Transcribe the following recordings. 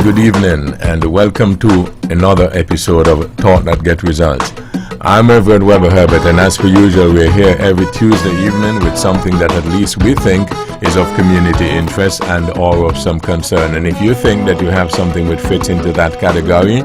good evening, and welcome to another episode of Thought That Get Results. I'm Reverend Webbo Herbert, and as per usual, we're here every Tuesday evening with something that at least we think is of community interest and or of some concern. And if you think that you have something which fits into that category,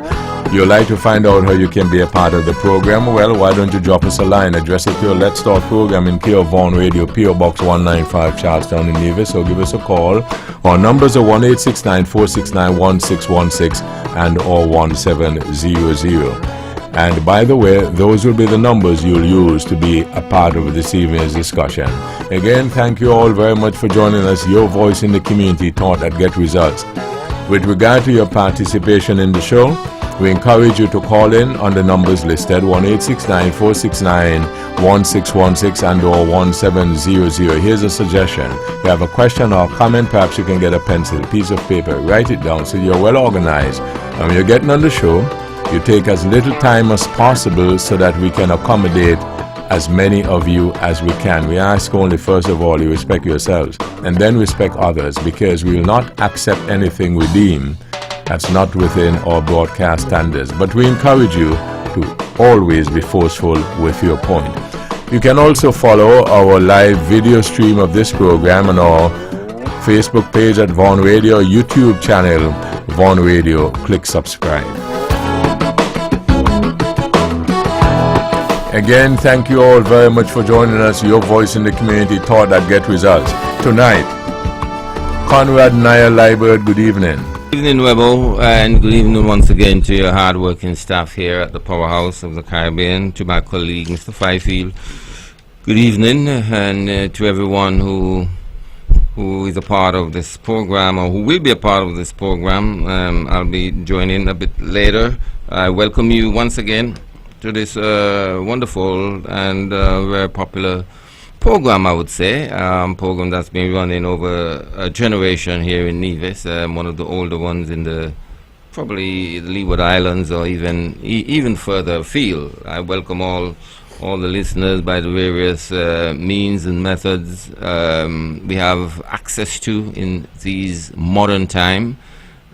you'd like to find out how you can be a part of the program, well, why don't you drop us a line, address it to your Let's Talk program in care of Vaughan Radio, P.O. Box 195, Charlestown in Nevis, or give us a call. Our numbers are 1-869-469-1616 and or 1700. And by the way, those will be the numbers you'll use to be a part of this evening's discussion. Again, thank you all very much for joining us. Your voice in the community, Thought That Get Results. With regard to your participation in the show, we encourage you to call in on the numbers listed, 1-869-469-1616 and or 1700. Here's a suggestion. If you have a question or a comment, perhaps you can get a pencil, piece of paper, write it down so you're well organized. And when you're getting on the show, you take as little time as possible so that we can accommodate as many of you as we can. We ask only, first of all, you respect yourselves and then respect others, because we will not accept anything we deem that's not within our broadcast standards. But we encourage you to always be forceful with your point. You can also follow our live video stream of this program on our Facebook page at Vaughan Radio, YouTube channel Vaughan Radio. Click subscribe. Again, thank you all very much for joining us. Your voice in the community, Thought That Get Results. Tonight, Conrad Nair Liebert, good evening. Good evening, Webbo, and good evening once again to your hard-working staff here at the Powerhouse of the Caribbean, to my colleague, Mr. Fifield. Good evening, and to everyone who is a part of this program, or who will be a part of this program. I'll be joining a bit later. I welcome you once again to this wonderful and very popular program, I would say, program that's been running over a generation here in Nevis, one of the older ones in the probably the Leeward Islands, or even further afield. I welcome all the listeners by the various means and methods we have access to in these modern time.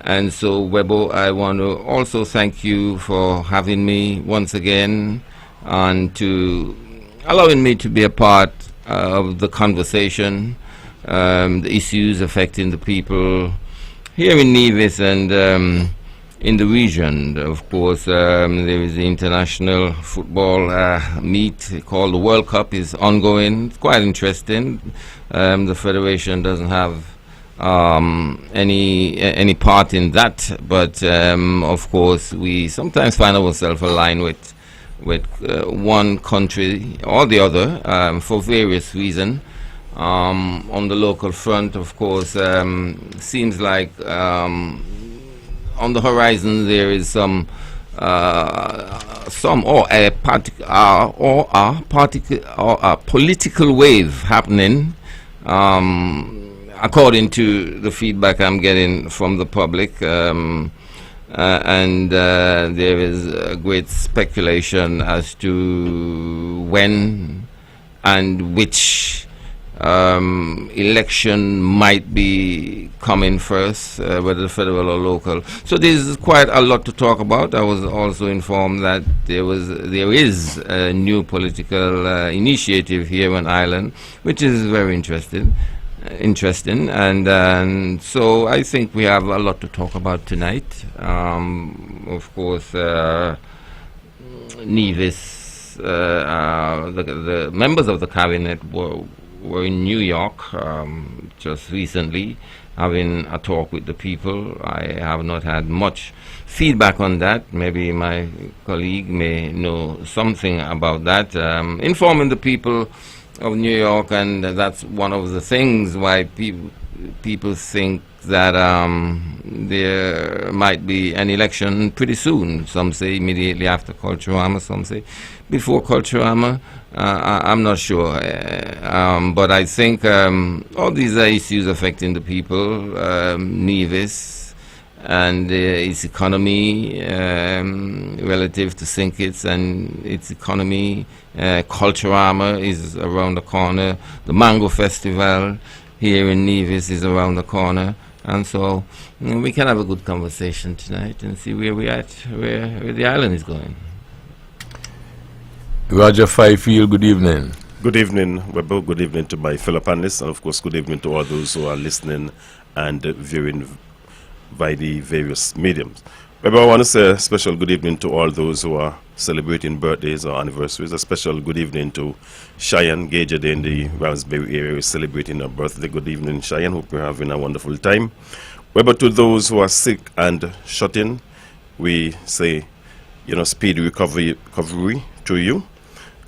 And so, Webbo, I want to also thank you for having me once again and to allowing me to be a part of the conversation, the issues affecting the people here in Nevis and in the region. Of course, there is the international football meet called the World Cup is ongoing. It's quite interesting. The Federation doesn't have any part in that, but of course we sometimes find ourselves aligned with one country or the other for various reasons. On the local front, of course, seems like on the horizon there is some political wave happening. According to the feedback I'm getting from the public, and there is a great speculation as to when and which election might be coming first, whether federal or local. So there's quite a lot to talk about. I was also informed that there is a new political initiative here on Ireland, which is very interesting, and so I think we have a lot to talk about tonight. Of course, Nevis, the members of the cabinet were in New York just recently, having a talk with the people. I have not had much feedback on that. Maybe my colleague may know something about that, informing the people of New York, and that's one of the things why people think that there might be an election pretty soon. Some say immediately after Culturama, some say before Culturama. I'm not sure, but I think all these are issues affecting the people, Nevis and its economy relative to St. Kitts and its economy. Culturama is around the corner. The Mango Festival here in Nevis is around the corner. And so we can have a good conversation tonight and see where we're at, where the island is going. Roger Fifield, good evening. Good evening, Webbo. Good evening to my fellow panelists, and of course, good evening to all those who are listening and viewing by the various mediums. Webbo, I want to say a special good evening to all those who are celebrating birthdays or anniversaries. A special good evening to Cheyenne Gaged in the Ramsbury area who is celebrating her birthday. Good evening, Cheyenne. Hope you're having a wonderful time. Webbo, to those who are sick and shut in, we say, speedy recovery to you.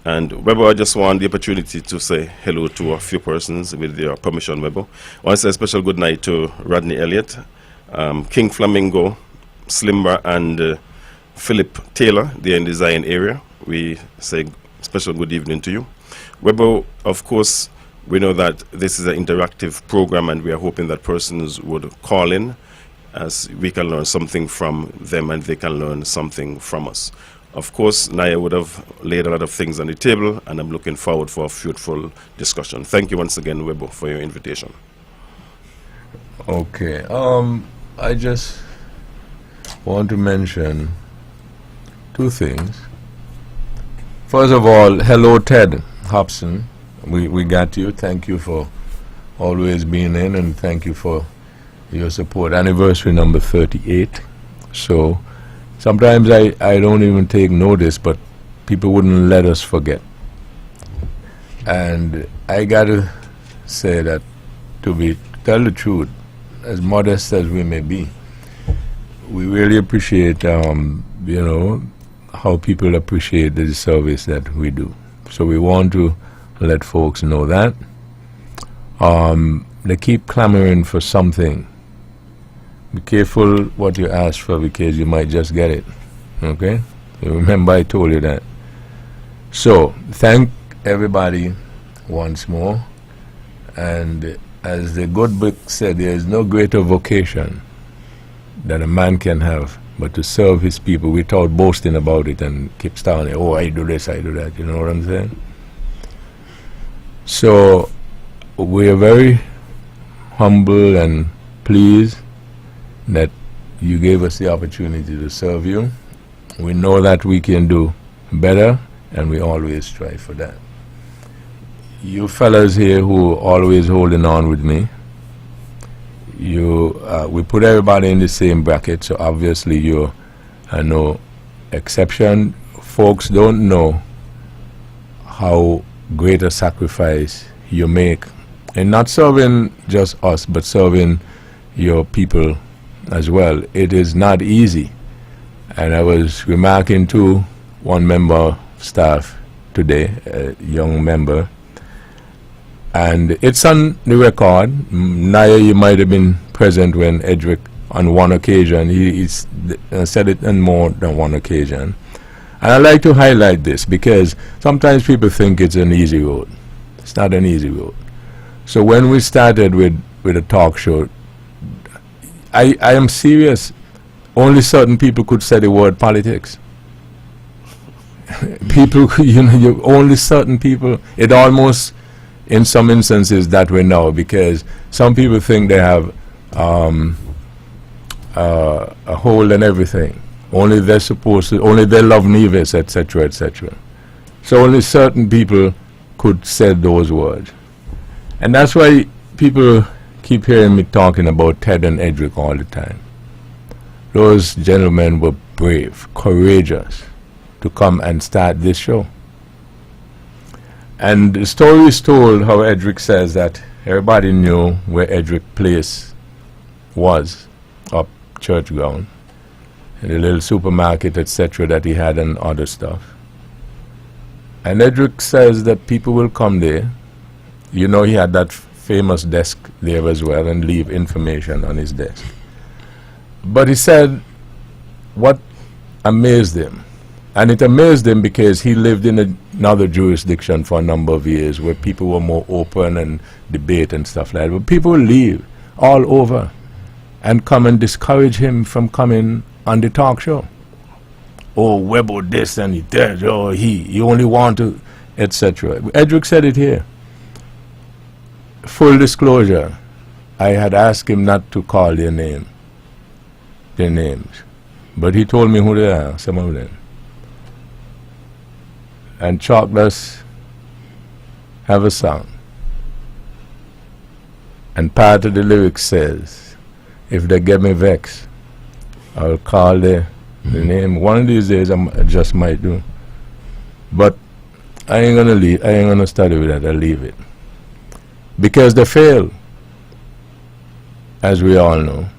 And Webbo, I just want the opportunity to say hello to a few persons with your permission, Webbo. I want to say a special good night to Rodney Elliott, King Flamingo, Slimber, and Philip Taylor, they're in the Zion area. We say special good evening to you. Webbo, of course, we know that this is an interactive program, and we are hoping that persons would call in as we can learn something from them and they can learn something from us. Of course, Naya would have laid a lot of things on the table, and I'm looking forward for a fruitful discussion. Thank you once again, Webbo, for your invitation. Okay. I just want to mention two things. First of all, hello, Ted Hobson. We got you. Thank you for always being in, and thank you for your support. Anniversary number 38. So sometimes I don't even take notice, but people wouldn't let us forget. And I got to say that, to tell the truth, as modest as we may be, we really appreciate, how people appreciate the service that we do. So we want to let folks know that. They keep clamoring for something. Be careful what you ask for, because you might just get it. Okay? You remember I told you that. So, thank everybody once more. And as the good book said, there is no greater vocation that a man can have but to serve his people without boasting about it and keep starting, oh, I do this, I do that. You know what I'm saying? So, we are very humble and pleased that you gave us the opportunity to serve you. We know that we can do better, and we always strive for that. You fellas here who are always holding on with me, we put everybody in the same bracket, so obviously you're no exception. Folks don't know how great a sacrifice you make in not serving just us, but serving your people as well. It is not easy. And I was remarking to one member of staff today, a young member, and it's on the record. Naya, you might have been present when Edric, on one occasion, he said it on more than one occasion. And I like to highlight this because sometimes people think it's an easy road. It's not an easy road. So when we started with a talk show, I am serious. Only certain people could say the word politics. People, only certain people. It almost, in some instances, that way now, because some people think they have a hold in everything. Only they're supposed to, only they love Nevis, etc., etc. So only certain people could say those words. And that's why people keep hearing me talking about Ted and Edric all the time. Those gentlemen were brave, courageous to come and start this show. And the story is told how Edric says that everybody knew where Edric Place was, up church ground, and the little supermarket, etc., that he had and other stuff. And Edric says that people will come there. You know, he had that famous desk there as well, and leave information on his desk. But he said what amazed him, and it amazed him because he lived in another jurisdiction for a number of years where people were more open and debate and stuff like that. But people will leave all over and come and discourage him from coming on the talk show. Oh, Webbo this and that, oh, he only want to, etc. Edric said it here. Full disclosure, I had asked him not to call their names. But he told me who they are, some of them. And Chalkless have a song. And part of the lyrics says, if they get me vexed, I'll call the name. One of these days I just might do. But I ain't gonna study with that, I'll leave it. Because they failed, as we all know.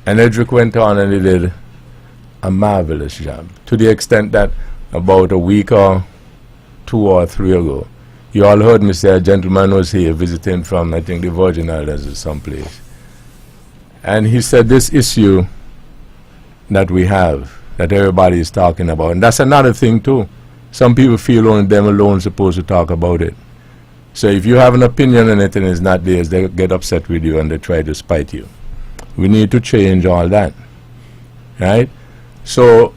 And Edric went on and he did a marvelous job, to the extent that about a week or 2 or 3 ago, you all heard me say a gentleman was here visiting from, I think, the Virgin Islands or someplace. And he said this issue that we have, that everybody is talking about, and that's another thing too. Some people feel only them alone supposed to talk about it. So if you have an opinion on it and it's not theirs, they get upset with you and they try to spite you. We need to change all that, right? So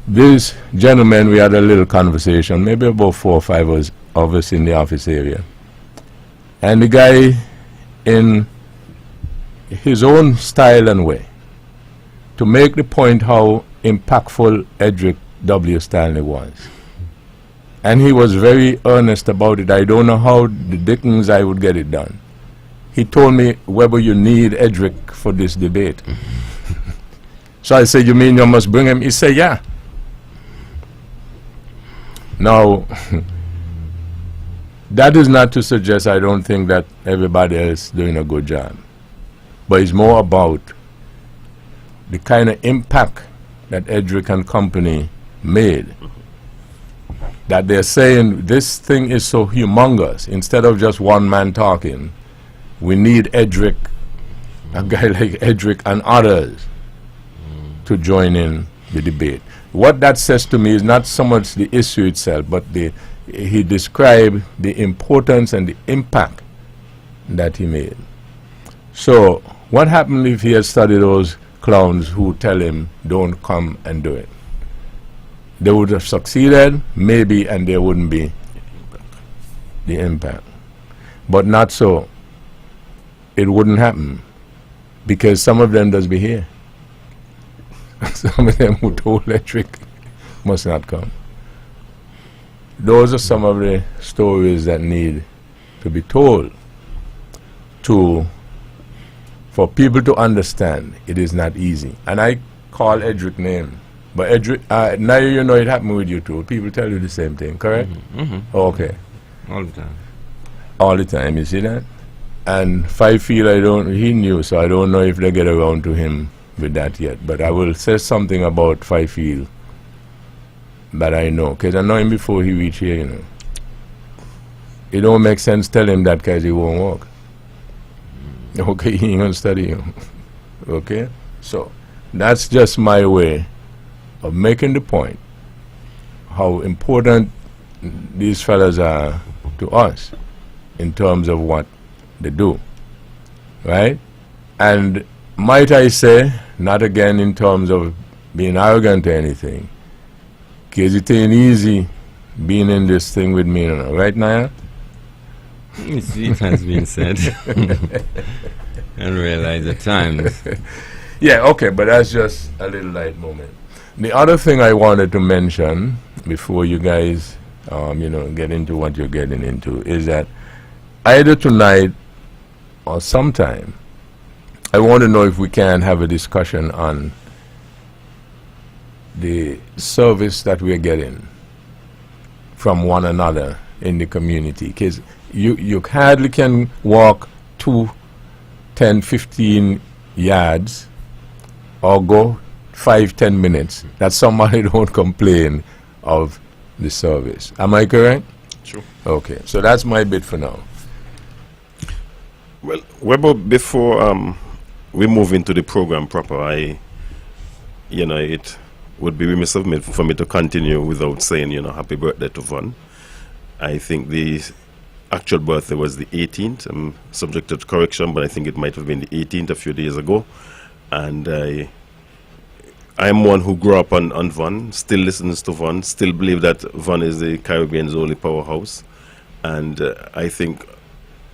this gentleman, we had a little conversation, maybe about 4 or 5 of us in the office area. And the guy, in his own style and way, to make the point how impactful Edric W. Stanley was. And he was very earnest about it. I don't know how the dickens I would get it done. He told me, Webbo, you need Edric for this debate. So I said, you mean you must bring him? He said, yeah. Now, that is not to suggest I don't think that everybody else is doing a good job. But it's more about the kind of impact that Edric and company made. That they're saying this thing is so humongous. Instead of just one man talking, we need Edric, a guy like Edric and others to join in the debate. What that says to me is not so much the issue itself, but he described the importance and the impact that he made. So what happened if he had studied those clowns who tell him, don't come and do it? They would have succeeded, maybe, and there wouldn't be the impact. But not so. It wouldn't happen, because some of them does be here. Some of them who told Edric must not come. Those are some of the stories that need to be told for people to understand it is not easy. And I call Edric name, but Edric, now you know it happened with you too. People tell you the same thing, correct? Okay. All the time. All the time, you see that? And 5 feet, he knew, so I don't know if they get around to him with that yet. But I will say something about 5 feet that I know, because I know him before he reached here, you know. It don't make sense tell him that because he won't walk. Okay, he ain't gonna study you. Okay? So that's just my way of making the point how important these fellas are to us in terms of what they do, right? And might I say, not again in terms of being arrogant or anything, because it ain't easy being in this thing with me, you know, right, Naya? It has been said. And realize at times. Yeah, okay, but that's just a little light moment. The other thing I wanted to mention before you guys, get into what you're getting into is that either tonight or sometime, I want to know if we can have a discussion on the service that we're getting from one another in the community, because you hardly can walk 2, 10, 15 yards or go 5, 10 minutes that somebody don't complain of the service. Am I correct? Sure. Okay, so that's my bit for now. Well, Webbo, before we move into the program proper, it would be remiss of me for me to continue without saying, happy birthday to Von. I think the actual birthday was the 18th. I'm subject to correction, but I think it might have been the 18th a few days ago. And I'm one who grew up on Von, still listens to Von, still believe that Von is the Caribbean's only powerhouse. And I think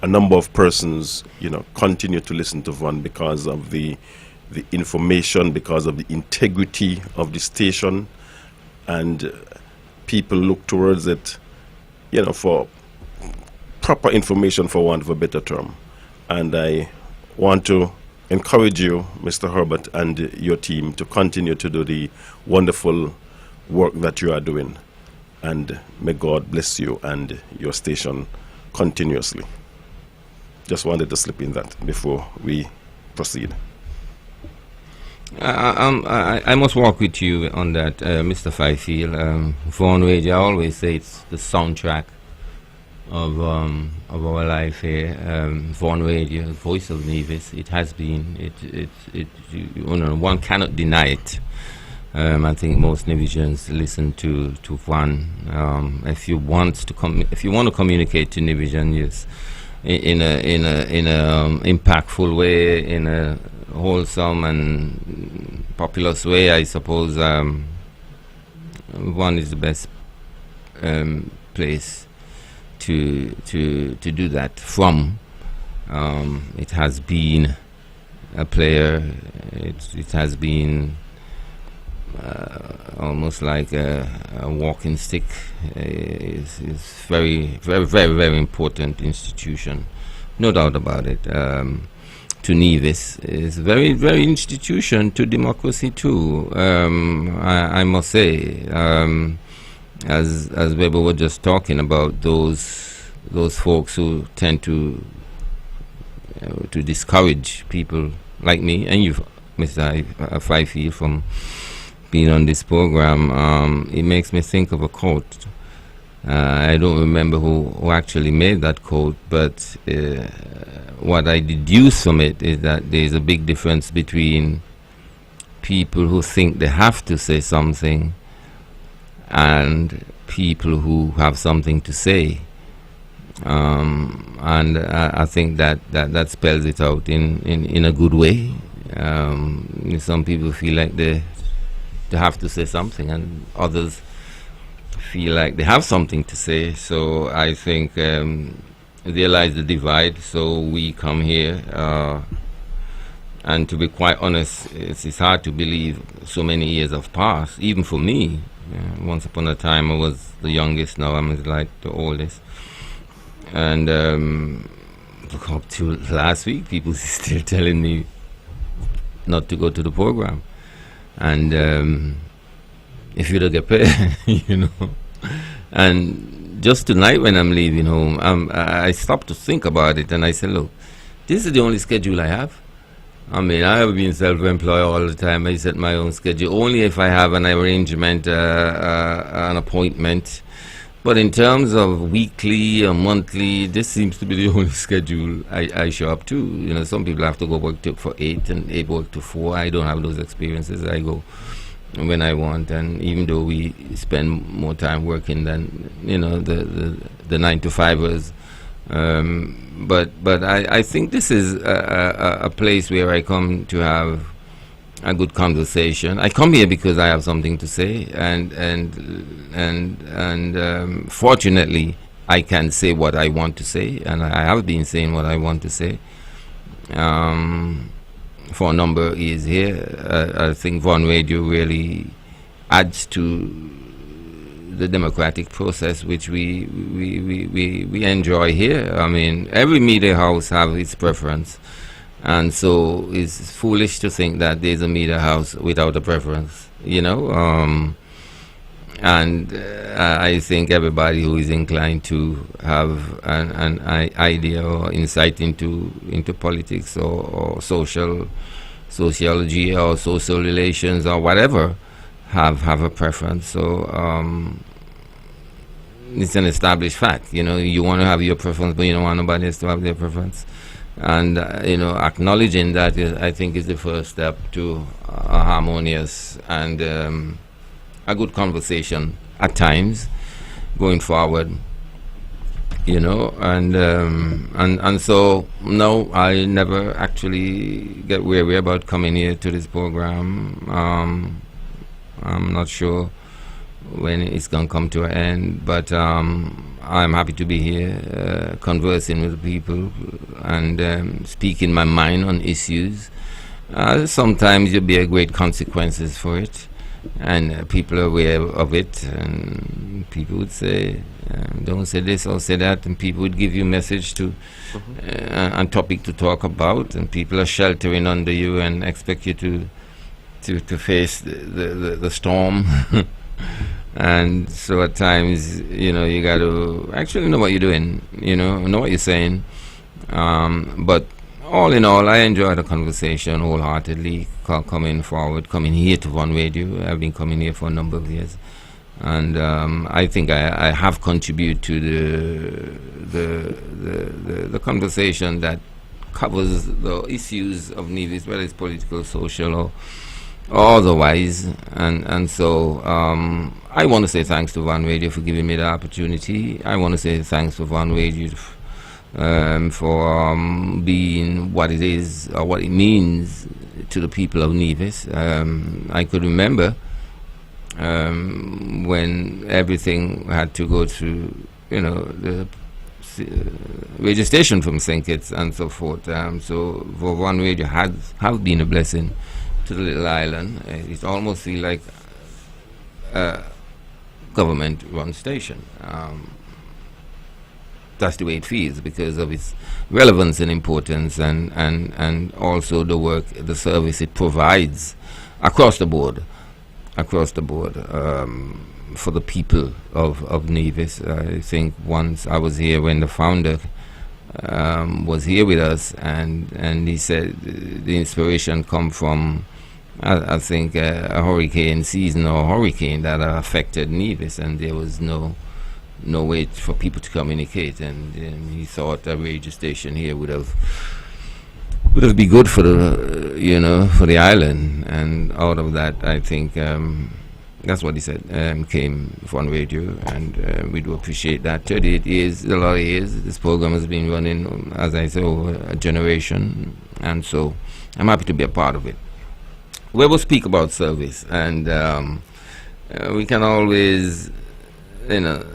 a number of persons, continue to listen to Von because of the information, because of the integrity of the station, and people look towards it, for proper information, for want of a better term. And I want to encourage you, Mr. Herbert, and your team to continue to do the wonderful work that you are doing. And may God bless you and your station continuously. Just wanted to slip in that before we proceed. I must walk with you on that, Mr. Fifield. Vaughan Radio, I always say it's the soundtrack of our life here. Vaughan Radio, voice of Nevis. It has been. One cannot deny it. I think most Nevisians listen to Vaughan. If you want to communicate to Nevisian, yes, in a impactful way, in a wholesome and populous way, I suppose Vaughan is the best place to do that from. It has been a player. It has been almost like a walking stick. It's very, very, very, very important institution, no doubt about it. To Nevis is very, very institution to democracy too. I must say, as Webbo was just talking about, those folks who tend to discourage people like me and you, Mr. Fifield, from being on this program. It makes me think of a quote. I don't remember who actually made that quote, but what I deduce from it is that there's a big difference between people who think they have to say something and people who have something to say. And I think that spells it out in a good way. Some people feel like they have to say something, and others feel like they have something to say. So I think there lies the divide. So we come here, and to be quite honest, it's hard to believe so many years have passed, even for me. Once upon a time I was the youngest, now I'm like the oldest. And up to last week, people still telling me not to go to the program. And if you don't get paid, And just tonight when I'm leaving home, I stopped to think about it, and I said, look, this is the only schedule I have. I mean, I have been self-employed all the time. I set my own schedule. Only if I have an arrangement, an appointment. But in terms of weekly or monthly, this seems to be the only schedule I show up to. Some people have to go work for 8 and 8 work to 4. I don't have those experiences. I go when I want, and even though we spend more time working than the 9-to-5ers, but I think this is a place where I come to have a good conversation. I come here because I have something to say, and fortunately I can say what I want to say, and I have been saying what I want to say for a number of years here. I think Vaughan Radio really adds to the democratic process which we enjoy here. I mean, every media house have its preference, and so it's foolish to think that there's a media house without a preference, and I think everybody who is inclined to have an idea or insight into politics or sociology or social relations or whatever have a preference. So it's an established fact. You want to have your preference, but you don't want nobody else to have their preference. And acknowledging that I think is the first step to a harmonious and a good conversation at times going forward. And so no, I never actually get weary about coming here to this program. I'm not sure when it's going to come to an end. But I'm happy to be here, conversing with people and speaking my mind on issues. Sometimes you'll bear great consequences for it, and people are aware of it, and people would say, don't say this or say that, and people would give you message to and topic to talk about, and people are sheltering under you and expect you to face the storm. And so at times, you got to actually know what you're doing, know what you're saying. But all in all, I enjoy the conversation wholeheartedly, coming forward, coming here to One Radio. I've been coming here for a number of years. And I think I have contributed to the conversation that covers the issues of Nevis, whether it's political, social, or otherwise. And so I want to say thanks to One Radio for giving me the opportunity. I want to say thanks to One Radio for being what it is or what it means to the people of Nevis. I could remember when everything had to go through, the radio station from St. Kitts and so forth. So for One Radio have been a blessing to the little island. It almost feels like a government-run station. That's the way it feels because of its relevance and importance, and also the work, the service it provides across the board. For the people of Nevis. I think once I was here when the founder was here with us, and he said the inspiration come from I think a hurricane season or hurricane that affected Nevis, and there was no way for people to communicate, and he thought a radio station here would have been good for the for the island. And out of that, I think that's what he said, came One Radio, and we do appreciate that. 38 years, a lot of years. This program has been running, as I said, over a generation, and so I'm happy to be a part of it. We will speak about service, and we can always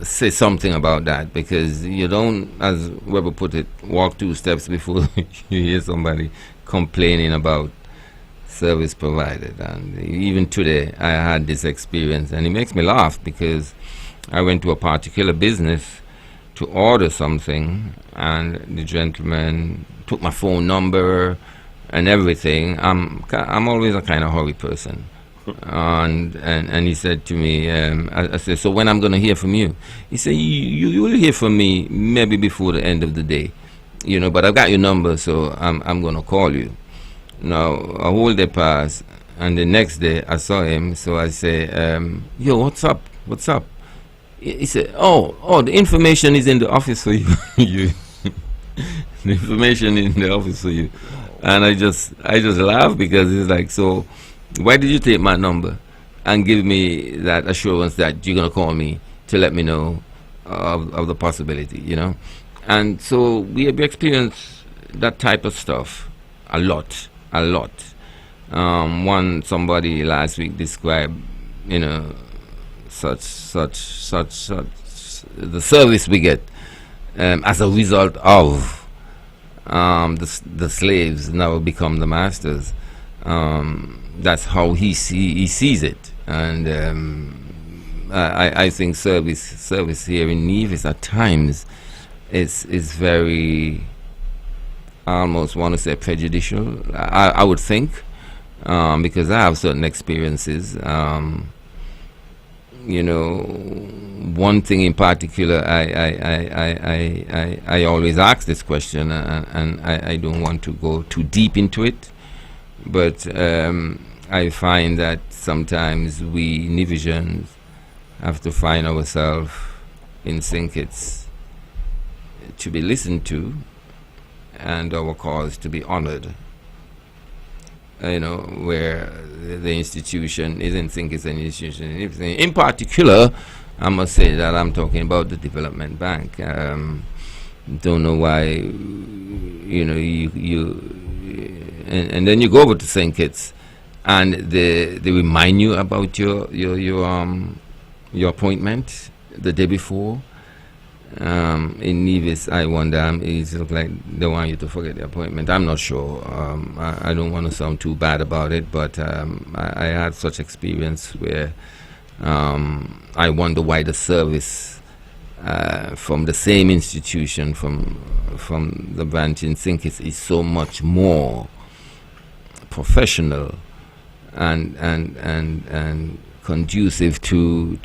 say something about that, because you don't, as Webbo put it, walk 2 steps before you hear somebody complaining about service provided. And even today I had this experience, and it makes me laugh because I went to a particular business to order something, and the gentleman took my phone number and everything. I'm always a kind of hurry person. And he said to me, I said, so when I'm going to hear from you? He said, you will hear from me maybe before the end of the day, but I've got your number, so I'm going to call you. Now, a whole day passed, and the next day I saw him, so I say, yo, what's up? He said, oh, the information is in the office for you. The information in the office for you. And I just laughed, because it's like, so why did you take my number and give me that assurance that you're going to call me to let me know of the possibility, And so we have experienced that type of stuff a lot. Somebody last week described, such the service we get as a result of the slaves now become the masters. That's how he sees it, and I think service here in Nevis at times is very, I almost want to say, prejudicial. I would think, because I have certain experiences. One thing in particular, I always ask this question, and I don't want to go too deep into it, but I find that sometimes we Nevisians have to find ourselves in St. Kitts to be listened to, and our cause to be honored. Where the institution isn't St. Kitts an institution. In particular, I must say that I'm talking about the Development Bank. Don't know why, and then you go over to St. Kitts, and they remind you about your your appointment the day before. In Nevis, I wonder, it looks like they want you to forget the appointment. I'm not sure. I don't want to sound too bad about it, but I had such experience where I wonder why the service from the same institution, from the branch in Sinkis, is so much more professional and conducive to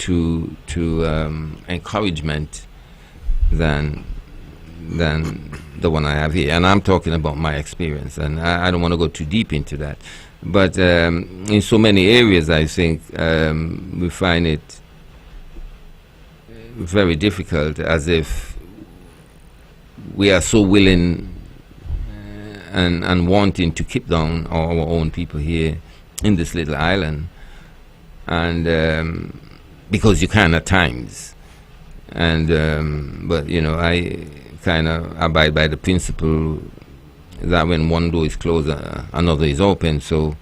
encouragement than the one I have here. And I'm talking about my experience, and I don't want to go too deep into that. But in so many areas, I think we find it very difficult, as if we are so willing and wanting to keep down our own people here in this little island, and because you can at times. And but I kind of abide by the principle that when one door is closed, another is open. So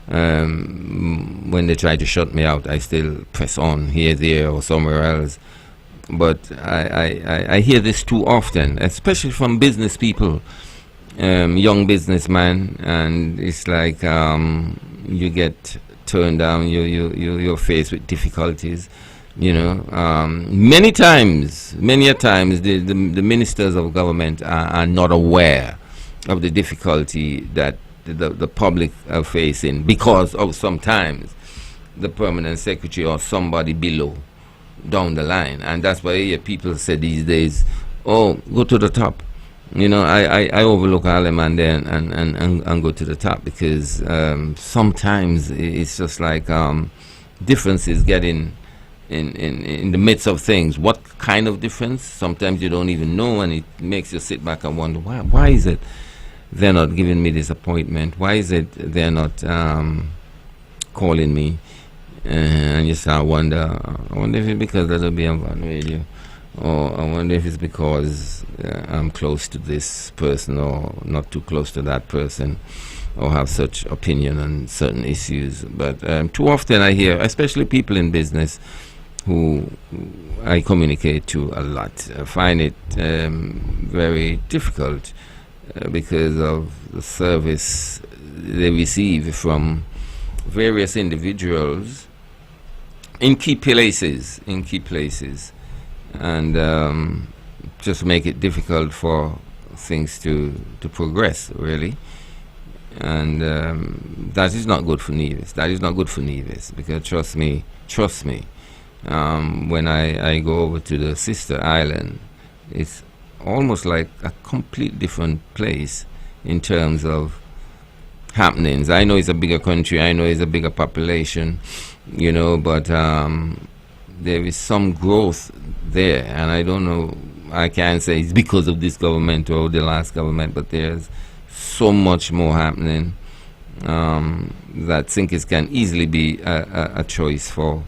when they try to shut me out, I still press on here, there, or somewhere else. But I hear this too often, especially from business people, young businessmen, and it's like you get turned down, you're faced with difficulties. Many a times the ministers of government are not aware of the difficulty that the public are facing because of sometimes the permanent secretary or somebody below down the line. And that's why I hear people say these days, oh, go to the top. I overlook all them and then and go to the top, because sometimes it's just like differences getting in the midst of things. What kind of difference? Sometimes you don't even know, and it makes you sit back and wonder, why is it they're not giving me this appointment? Why is it they're not calling me? And you start wonder, I wonder if it's because that'll be on radio, or I wonder if it's because I'm close to this person or not too close to that person, or have such opinion on certain issues. But too often I hear, especially people in business who I communicate to a lot, find it very difficult because of the service they receive from various individuals in key places, and just make it difficult for things to progress, really. And that is not good for Nevis. That is not good for Nevis, because trust me, when I go over to the sister island, it's almost like a complete different place in terms of happenings. I know it's a bigger country, I know it's a bigger population, but there is some growth there, and I don't know, I can't say it's because of this government or the last government, but there's so much more happening that Sinkis can easily be a choice for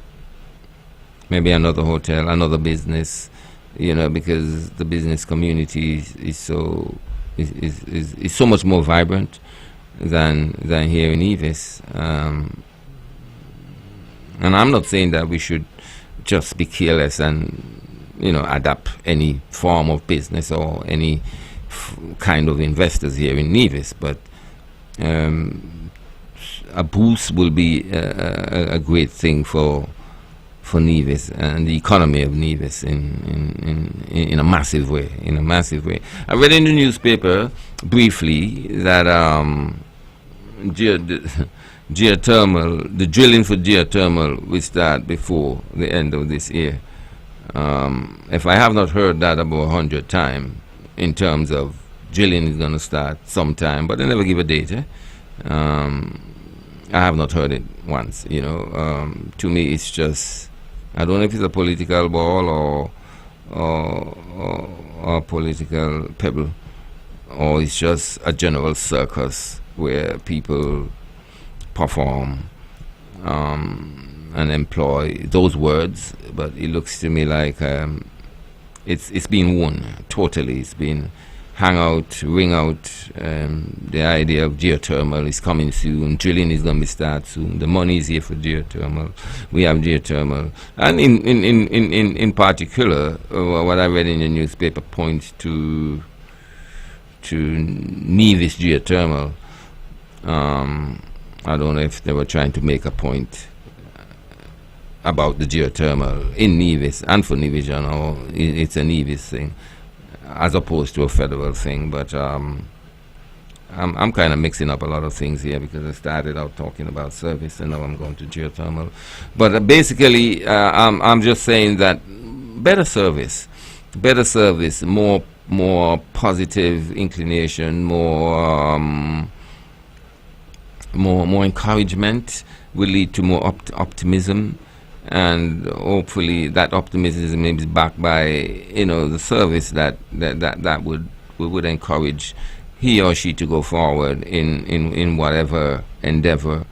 maybe another hotel, another business, because the business community is so much more vibrant than here in Nevis. And I'm not saying that we should just be careless and adapt any form of business or any kind of investors here in Nevis, but a boost will be a great thing for Nevis and the economy of Nevis in a massive way. I read in the newspaper briefly that geothermal, the drilling for geothermal will start before the end of this year. If I have not heard that about 100 times, in terms of drilling is going to start sometime, but they never give a date. I have not heard it once. To me, it's just, I don't know if it's a political ball or a political pebble, or it's just a general circus where people perform and employ those words. But it looks to me like it's been won totally. It's been hang out, ring out. The idea of geothermal is coming soon. Drilling is going to start soon. The money is here for geothermal. We have geothermal. And in particular, what I read in the newspaper points to Nevis geothermal. I don't know if they were trying to make a point about the geothermal in Nevis and for Nevis, you know, it's a Nevis thing as opposed to a federal thing. But I'm kind of mixing up a lot of things here because I started out talking about service and now I'm going to geothermal. But basically, I'm just saying that better service, more positive inclination, more encouragement will lead to more optimism, and hopefully that optimism is backed by, you know, the service that would encourage he or she to go forward in whatever endeavor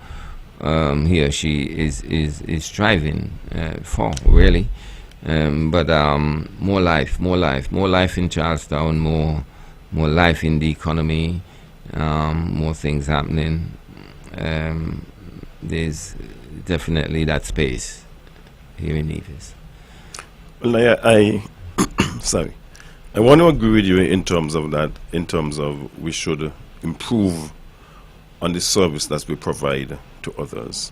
he or she is striving for, really. But more life in Charlestown, more life in the economy, more things happening. There's definitely that space here in Nevis. Well, I sorry. I want to agree with you in terms of that, in terms of we should improve on the service that we provide to others.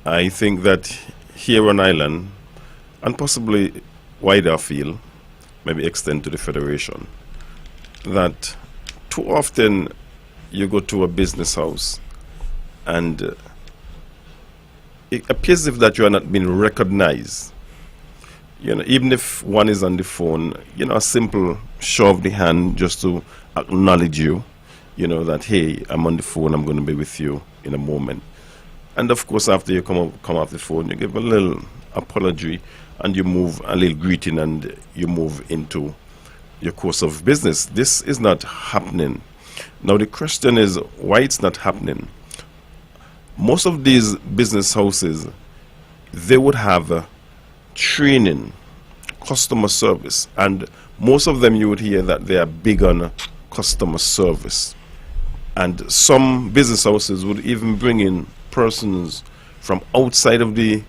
I think that here on island, and possibly wider afield, maybe extend to the Federation, that too often you go to a business house and it appears as if that you are not being recognized. You know, even if one is on the phone, you know, a simple show of the hand just to acknowledge you, you know, that, hey, I'm on the phone, I'm going to be with you in a moment. And of course, after you come off the phone, you give a little apology and you move a little greeting and you move into your course of business. This is not happening. Now, the question is why it's not happening. Most of these business houses, they would have training, customer service, and most of them you would hear that they are big on customer service. And some business houses would even bring in persons from outside of the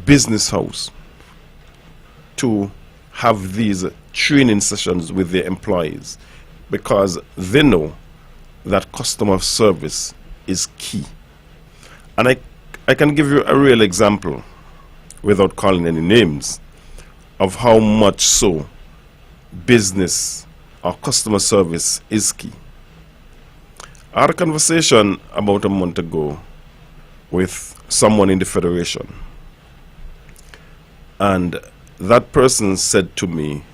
business house to have these training sessions with their employees because they know that customer service is key. And I can give you a real example without calling any names of how much so business or customer service is key. I had a conversation about a month ago with someone in the Federation, and that person said to me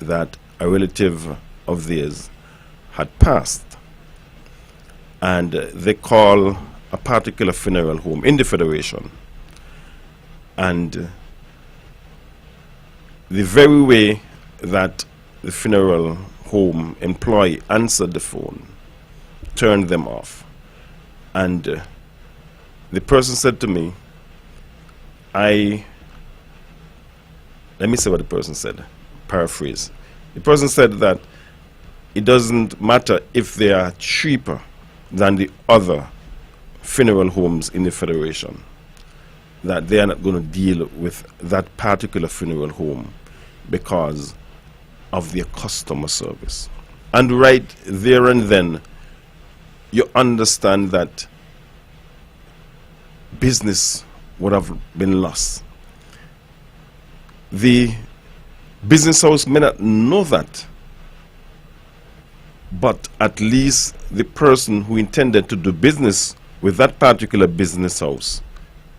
that a relative of theirs had passed, and they call a particular funeral home in the Federation, and the very way that the funeral home employee answered the phone turned them off. And the person said to me, let me say what the person said, paraphrase. The person said that it doesn't matter if they are cheaper than the other funeral homes in the Federation, that they are not going to deal with that particular funeral home because of their customer service. And right there and then, you understand that business would have been lost. The business house may not know that, but at least the person who intended to do business with that particular business house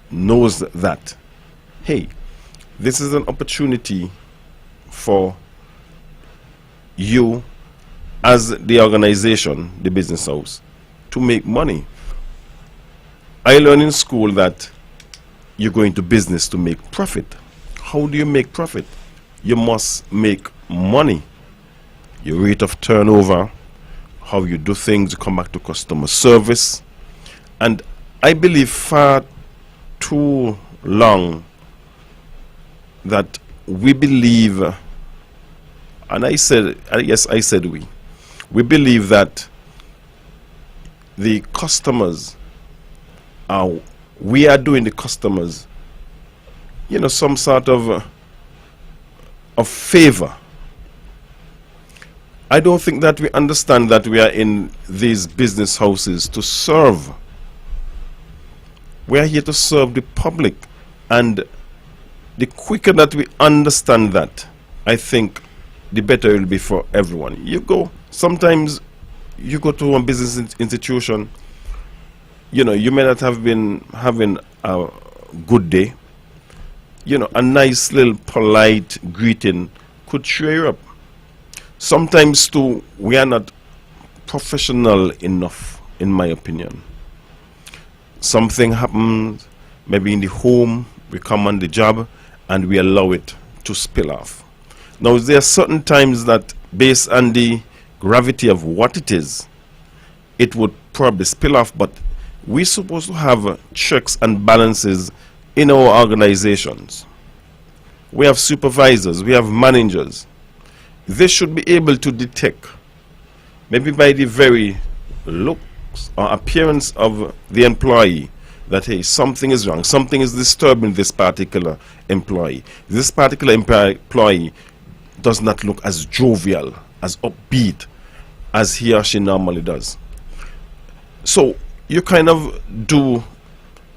knows that, hey, this is an opportunity for you as the organization, the business house, to make money. I learned in school that you go into business to make profit. How do you make profit? You must make money. Your rate of turnover, how you do things, you come back to customer service. And I believe far too long that we believe And I said, yes, I said we believe that the customers we are doing the customers, some sort of favor. I don't think that we understand that we are in these business houses to serve. We are here to serve the public, and the quicker that we understand that, I think the better it will be for everyone. Sometimes you go to a business institution, you may not have been having a good day. A nice little polite greeting could cheer you up. Sometimes too, we are not professional enough, in my opinion. Something happens, maybe in the home, we come on the job, and we allow it to spill off. Now, there are certain times that, based on the gravity of what it is, it would probably spill off, but we're supposed to have checks and balances in our organizations. We have supervisors, we have managers. They should be able to detect, maybe by the very looks or appearance of the employee, that hey, something is wrong, something is disturbing this particular employee. This particular employee does not look as jovial, as upbeat as he or she normally does. So you kind of do,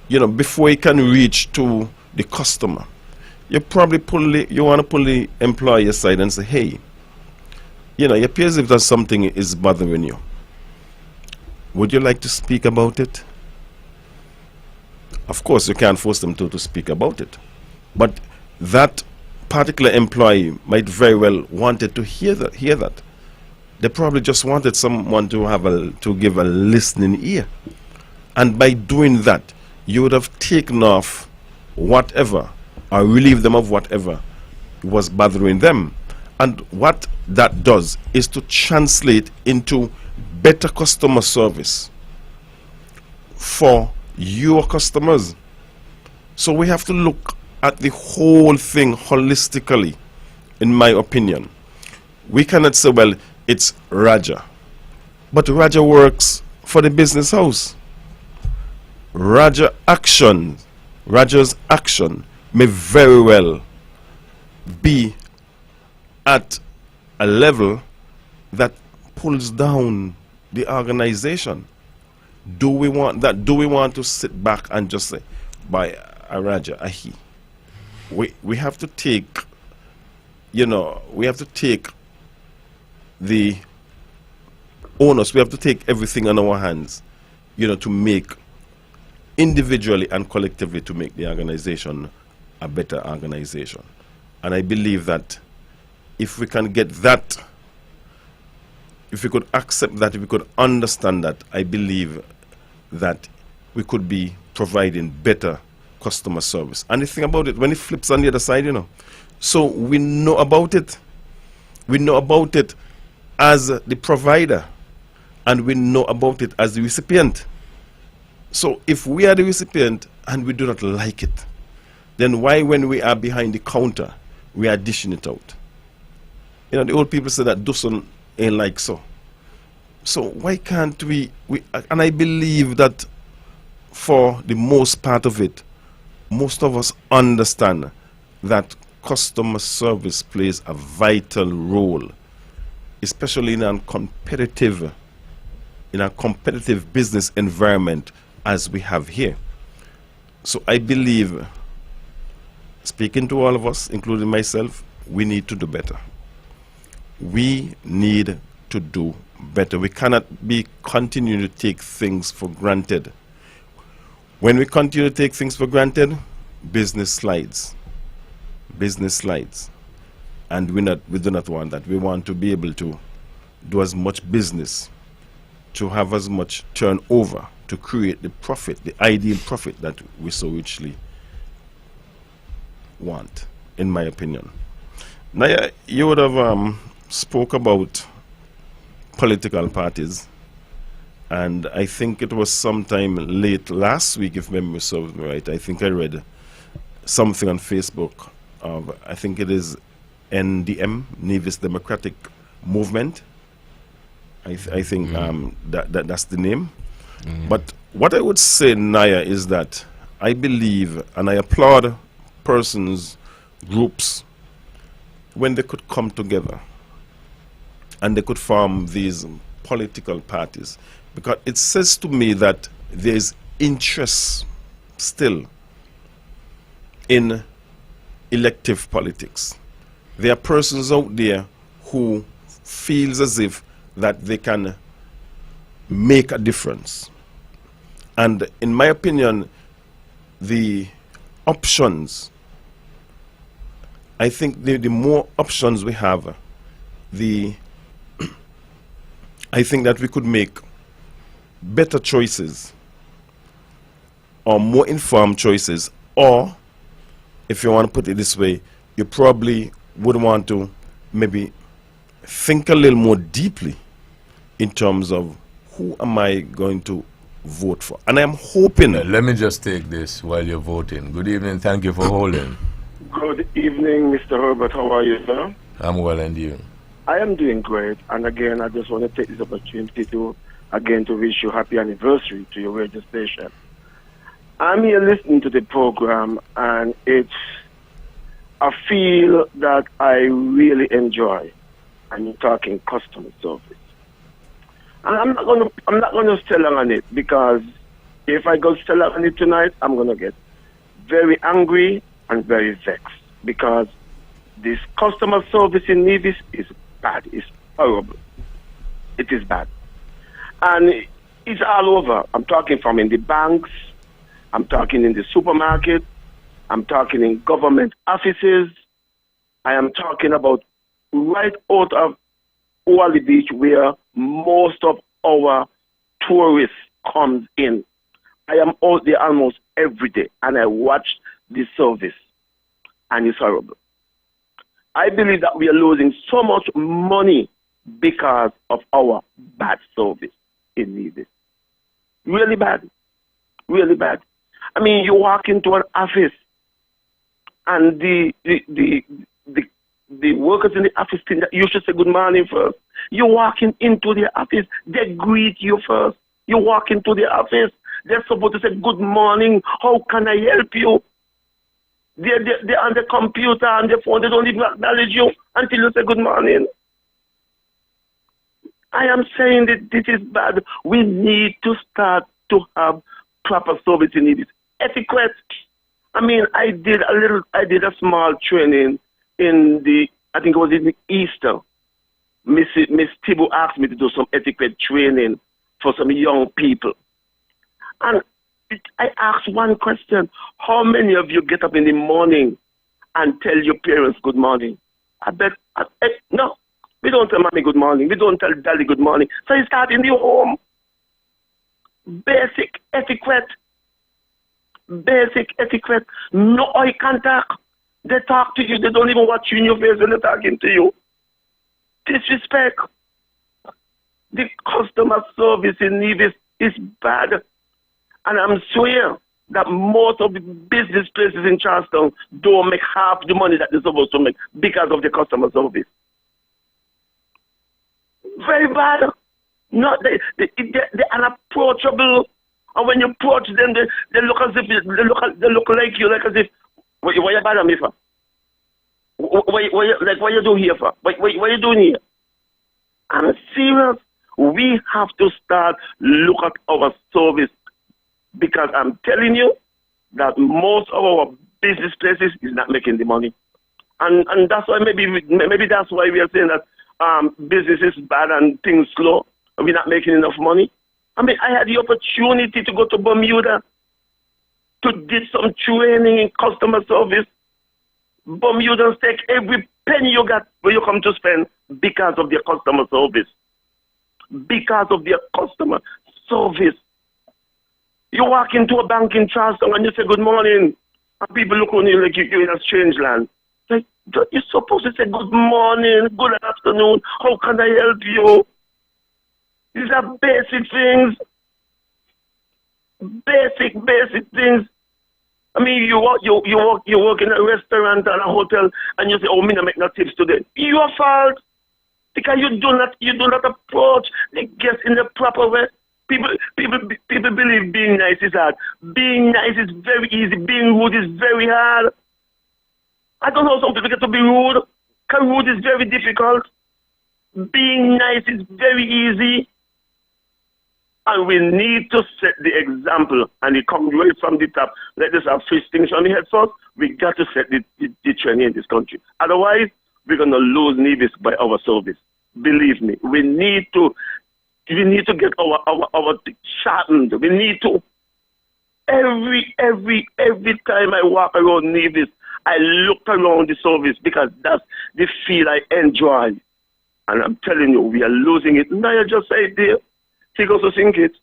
before you can reach to the customer, you probably want to pull the employee aside and say, hey, it appears if that something is bothering you. Would you like to speak about it? Of course, you can't force them to speak about it. But that particular employee might very well wanted to hear that. They probably just wanted someone to give a listening ear. And by doing that, you would have taken off whatever, or relieved them of whatever was bothering them. And what that does is to translate into better customer service for your customers. So we have to look at the whole thing holistically, in my opinion. We cannot say, well, it's Raja. But Raja works for the business house. Raja's action may very well be at a level that pulls down the organization. Do we want that? Do we want to sit back and just say, by a Raja, a he? We have to take, we have to take the onus, we have to take everything on our hands, to make, individually and collectively, to make the organization a better organization. And I believe that if we can get that, if we could accept that, if we could understand that, I believe that we could be providing better customer service. And the thing about it, when it flips on the other side, so we know about it. We know about it as the provider, and we know about it as the recipient. So if we are the recipient and we do not like it, then why, when we are behind the counter, we are dishing it out? The old people say that doesn't ain't like so. So why can't we, and I believe that for the most part of it, most of us understand that customer service plays a vital role, especially in a competitive business environment as we have here. So I believe, speaking to all of us, including myself, we need to do better. We need to do better. We cannot be continuing to take things for granted. When we continue to take things for granted, business slides. Business slides. And we do not want that. We want to be able to do as much business, to have as much turnover, to create the profit, the ideal profit that we so richly want, in my opinion. Now, you would have spoke about political parties, and I think it was sometime late last week, if memory serves me right. I think I read something on Facebook of, I think it is NDM, Nevis Democratic Movement. I think that's the name. But what I would say, Naya, is that I believe and I applaud persons, groups, when they could come together and they could form these political parties. Because it says to me that there is interest still in elective politics. There are persons out there who feels as if that they can make a difference. And in my opinion, the options, I think the more options we have, I think that we could make better choices or more informed choices, or if you want to put it this way, you probably would want to maybe think a little more deeply in terms of who am I going to vote for. And I'm hoping... Let me just take this while you're voting. Good evening. Thank you for holding. Good evening, Mr. Herbert. How are you, sir? I'm well, and you? I am doing great. And again, I just want to take this opportunity to wish you happy anniversary to your radio station. I'm here listening to the program, and I feel that I really enjoy. And you're talking customer service. And I'm not gonna stay on it, because if I go stay on it tonight, I'm gonna get very angry and very vexed, because this customer service in Nevis is bad. It's horrible. It is bad. And it's all over. I'm talking from in the banks, I'm talking in the supermarket, I'm talking in government offices, I am talking about right out of Wally Beach, where most of our tourists comes in. I am out there almost every day, and I watch the service, and it's horrible. I believe that we are losing so much money because of our bad service in Nevis. Really bad. Really bad. I mean, you walk into an office, and the workers in the office think that you should say good morning first. You're walking into the office, they greet you first. You walk into the office, they're supposed to say good morning, how can I help you? They're on the computer and the phone, they don't even acknowledge you until you say good morning. I am saying that this is bad. We need to start to have proper service in it. Etiquette. I mean, I did a small training I think it was in Easter. Miss Thibault asked me to do some etiquette training for some young people. And I asked one question: how many of you get up in the morning and tell your parents good morning? No, we don't tell mommy good morning. We don't tell daddy good morning. So you start in your home. Basic etiquette. Basic etiquette. No eye contact. They talk to you. They don't even watch you in your face when they're talking to you. Disrespect. The customer service in Nevis is bad. And I'm sure that most of the business places in Charleston don't make half the money that they're supposed to make because of the customer service. Very bad. No, they're unapproachable. And when you approach them, they look as if they look like you, like as if, what you bad me for? What you doing here for? What you doing here? I'm serious. We have to start look at our service, because I'm telling you that most of our business places is not making the money, and that's why maybe that's why we are saying that business is bad and things slow. And we're not making enough money. I mean, I had the opportunity to go to Bermuda to do some training in customer service. Bermudans take every penny you got when you come to spend because of their customer service. Because of their customer service. You walk into a bank in Charleston and you say good morning, and people look on you like you're in a strange land. Like, you're supposed to say good morning, good afternoon, how can I help you? These are basic things. Basic things. I mean, you work in a restaurant or a hotel, and you say, "Oh, me not make no tips today." Your fault, because you do not approach the guests in the proper way. People believe being nice is hard. Being nice is very easy. Being rude is very hard. I don't know how some people get to be rude. Because rude is very difficult. Being nice is very easy. And we need to set the example. And it comes right from the top. Let us have first things on the head first. We got to set the trend in this country. Otherwise, we're going to lose Nevis by our service. Believe me. We need to get our sharpened. We need to. Every time I walk around Nevis, I look around the service because that's the feel I enjoy. And I'm telling you, we are losing it. Now you just say it there. He goes to think it.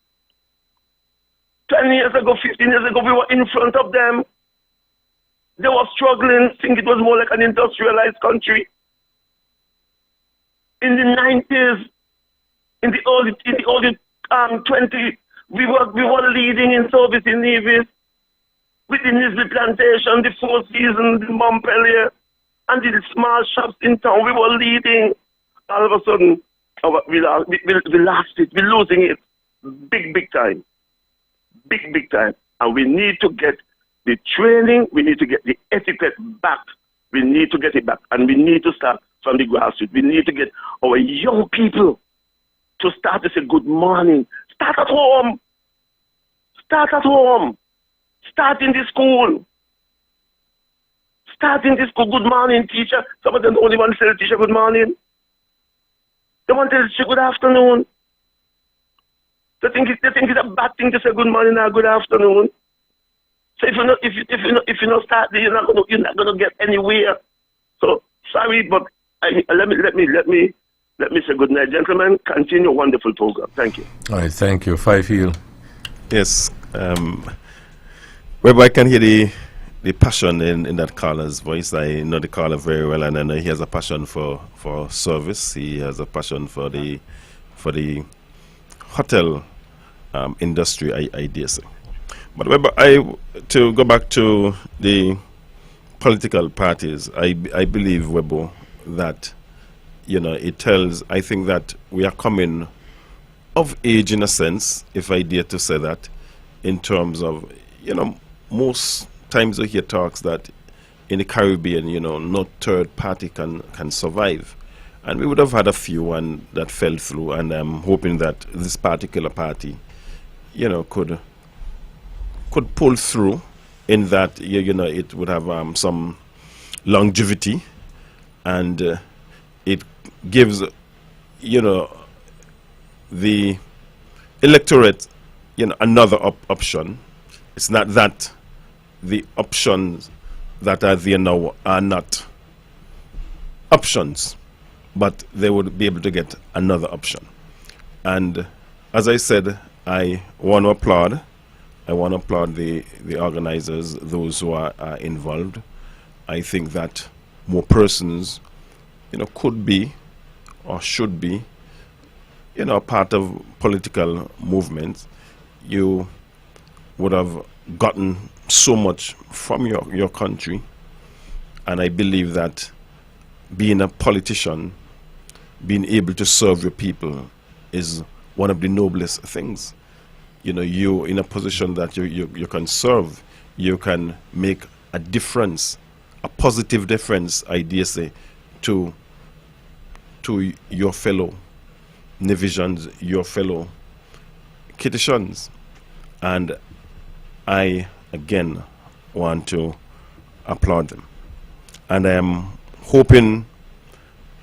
10 years ago, 15 years ago, we were in front of them. They were struggling, think it was more like an industrialized country. In the 90s, in the early 20s, we were leading in service in Nevis. With the Nisbet Plantation, the Four Seasons, the Montpellier, and the small shops in town, we were leading. All of a sudden, we lost it. We're losing it. Big time. Big time. And we need to get the training, we need to get the etiquette back. We need to get it back. And we need to start from the grassroots. We need to get our young people to start to say good morning. Start at home. Start at home. Start in the school. Start in the school. Good morning, teacher. Some of them only want to say to the teacher good morning. They want to tell the teacher good afternoon. They think it's a bad thing to say good morning or good afternoon. So if you not start, you're not gonna get anywhere. So sorry, but let me say good night, gentlemen. Continue wonderful program. Thank you. All right, thank you. Fifield. Yes. Webbo, I can hear the passion in that caller's voice. I know the caller very well, and I know he has a passion for service. He has a passion for the hotel industry, I dare say. But Webbo, to go back to the political parties, I believe, Webbo, that I think that we are coming of age in a sense, if I dare to say that, in terms of most times we hear talks that in the Caribbean, no third party can survive. And we would have had a few and that fell through, and I'm hoping that this particular party, could pull through in that, it would have some longevity, and it gives, the electorate, another option. It's not that the options that are there now are not options, but they would be able to get another option. And as I said, I want to applaud the organizers, those who are involved. I think that more persons, could be or should be, part of political movements. You would have gotten so much from your country, and I believe that being a politician, being able to serve your people, is one of the noblest things. You in a position that you can serve, you can make a difference, a positive difference, I dare say, to your fellow Nevisians, your fellow Kittitians. And I again want to applaud them. And I am hoping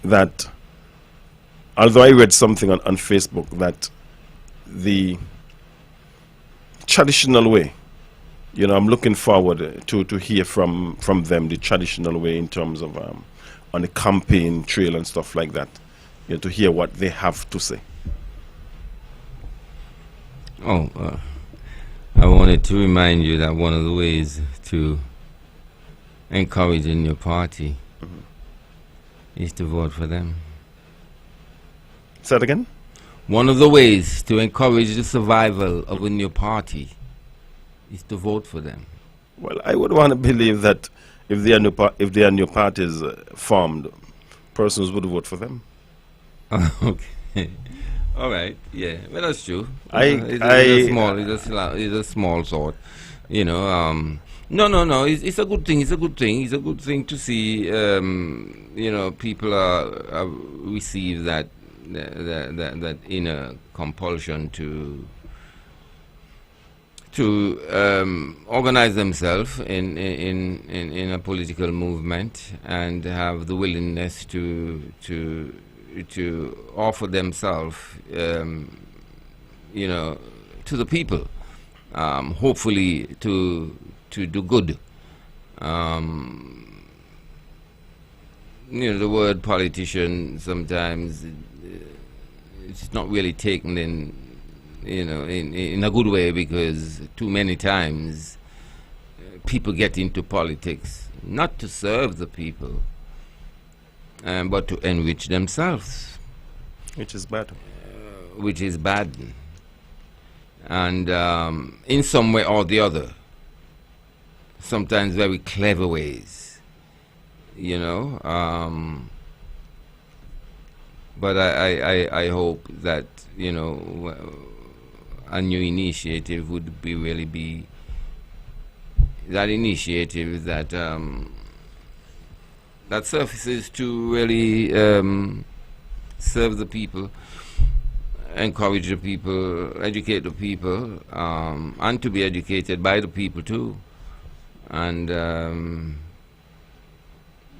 that, although I read something on Facebook that the traditional way, I'm looking forward to hear from them the traditional way in terms of on the campaign trail and stuff like that, to hear what they have to say. I wanted to remind you that one of the ways to encourage in your party is to vote for them. Say that again? One of the ways to encourage the survival of a new party is to vote for them. Well, I would want to believe that if there are new parties formed, persons would vote for them. Okay. All right. Yeah. Well, that's true. It's a small sort. You know. No. It's a good thing. It's a good thing. It's a good thing to see. People are receive that inner compulsion to organize themselves in a political movement and have the willingness to offer themselves, to the people, hopefully to do good. The word politician sometimes it's not really taken in a good way, because too many times people get into politics not to serve the people, but to enrich themselves, Which is bad. which is bad. And in some way or the other, sometimes very clever ways, but I hope that a new initiative would be that initiative that surfaces to really serve the people, encourage the people, educate the people, and to be educated by the people too. And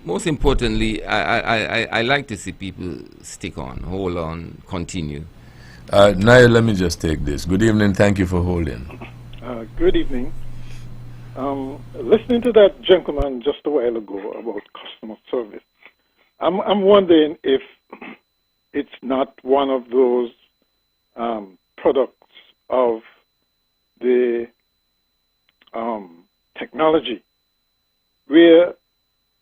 most importantly, I like to see people stick on, hold on, continue. Now let me just take this. Good evening. Thank you for holding. Good evening. Listening to that gentleman just a while ago about customer service, I'm wondering if it's not one of those products of the technology, where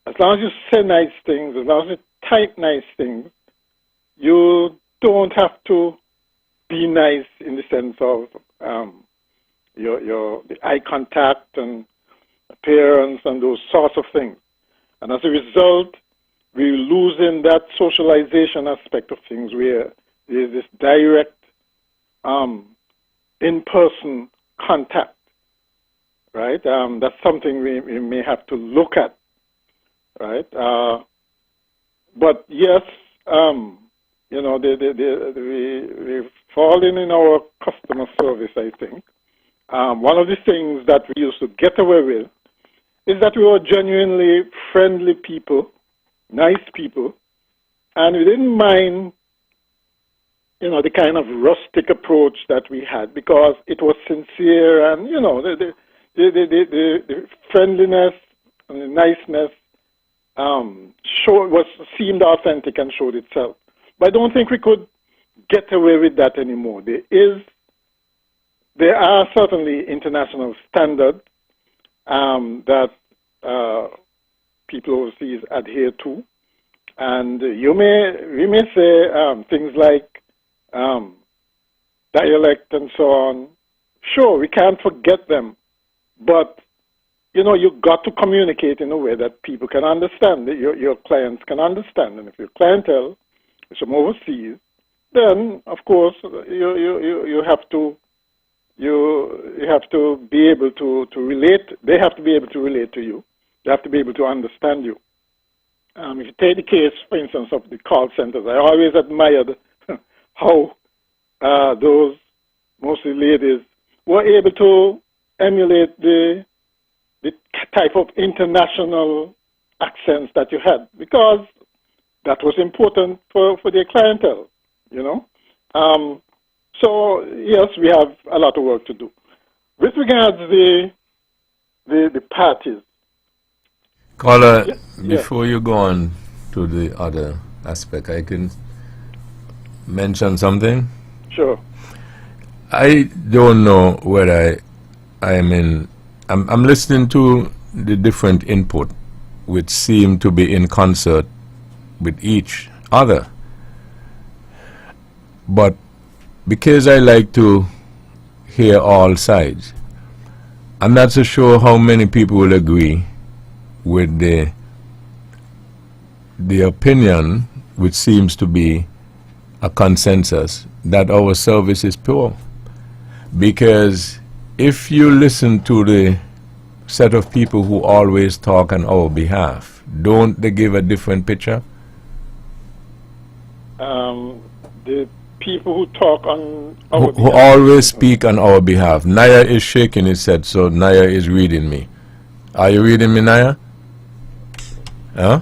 as long as you say nice things, as long as you type nice things, you don't have to be nice in the sense of the eye contact and appearance and those sorts of things. And as a result, we're losing that socialization aspect of things, where there's this direct in-person contact, right? That's something we may have to look at, right? But yes, we've fallen in our customer service, I think. One of the things that we used to get away with is that we were genuinely friendly people, nice people, and we didn't mind, the kind of rustic approach that we had, because it was sincere, and, the friendliness and the niceness seemed authentic and showed itself. But I don't think we could get away with that anymore. There are certainly international standards that people overseas adhere to, and we may say things like dialect and so on. Sure, we can't forget them, but you've got to communicate in a way that people can understand, that your clients can understand. And if your clientele is from overseas, then of course you have to be able to relate. They have to be able to relate to you. They have to be able to understand you. If you take the case, for instance, of the call centers, I always admired how those, mostly ladies, were able to emulate the type of international accents that you had, because that was important for their clientele, So, yes, we have a lot of work to do. With regards to the parties. Caller, before you go on to the other aspect, I can mention something? Sure. I don't know whether I'm listening to the different input, which seem to be in concert with each other. But because I like to hear all sides, I'm not so sure how many people will agree with the opinion, which seems to be a consensus, that our service is poor. Because if you listen to the set of people who always talk on our behalf, don't they give a different picture? The people who talk on our Who behalf. always speak on our behalf. Naya is shaking his head, so Naya is reading me. Are you reading me, Naya? Huh?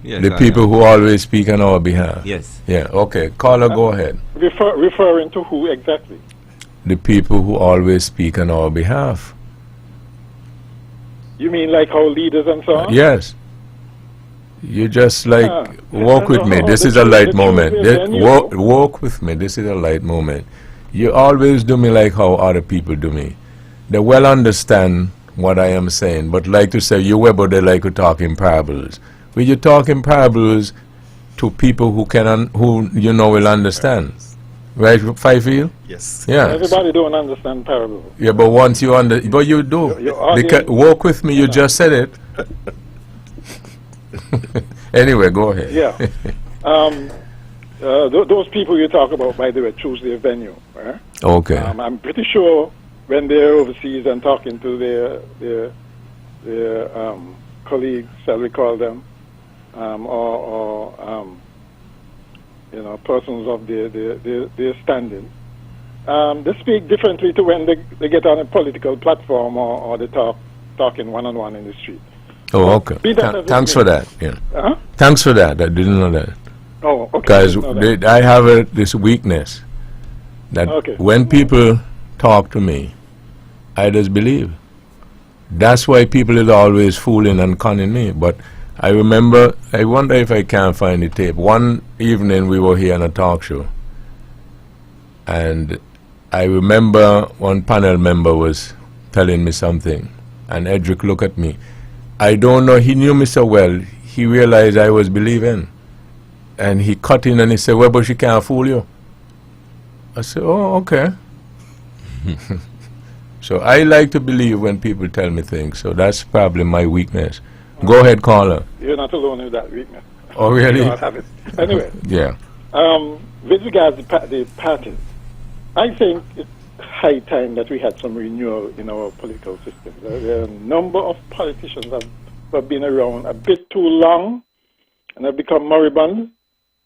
Yes, The I people am. who always speak on our behalf. Yes. Yeah, okay. Caller, go ahead. Referring to who exactly? The people who always speak on our behalf. You mean like our leaders and so on? Yes. You just like walk with me. Oh, This the is a truth- light the moment. truth is, then you Walk, know. walk with me. This is a light moment. You always do me like how other people do me. They well understand what I am saying, but like to say, you Webbo, they like to talk in parables. Will you talk in parables to people who who you know will understand? Right, Fifield? Yes. Yeah. Everybody don't understand parables. Yeah, but once you but you do. Your audience- Because, walk with me, you just said it. Anyway, go ahead. Yeah. Those people you talk about, by the way, choose their venue. Right? Okay. I'm pretty sure when they're overseas and talking to their colleagues, shall we call them, or persons of their standing, they speak differently to when they get on a political platform or they talking one-on-one in the street. Oh, okay. Be that as it Thanks may. for that. Yeah. Uh-huh. Thanks for that. I didn't know that. Oh, okay. Because No, no. I have this weakness that Okay. when people talk to me, I just believe. That's why people is always fooling and conning me. But I remember, I wonder if I can find the tape. One evening we were here on a talk show, and I remember one panel member was telling me something, and Edric looked at me. I don't know, he knew me so well, he realized I was believing. And he cut in and he said, well, but she can't fool you. I said, oh, okay. So I like to believe when people tell me things, so that's probably my weakness. Go ahead, caller. You're not alone with that weakness. Oh, really? You don't have it. Anyway, Yeah. with regards to the parties, I think it's high time that we had some renewal in our political system. There are a number of politicians that have been around a bit too long and have become moribund.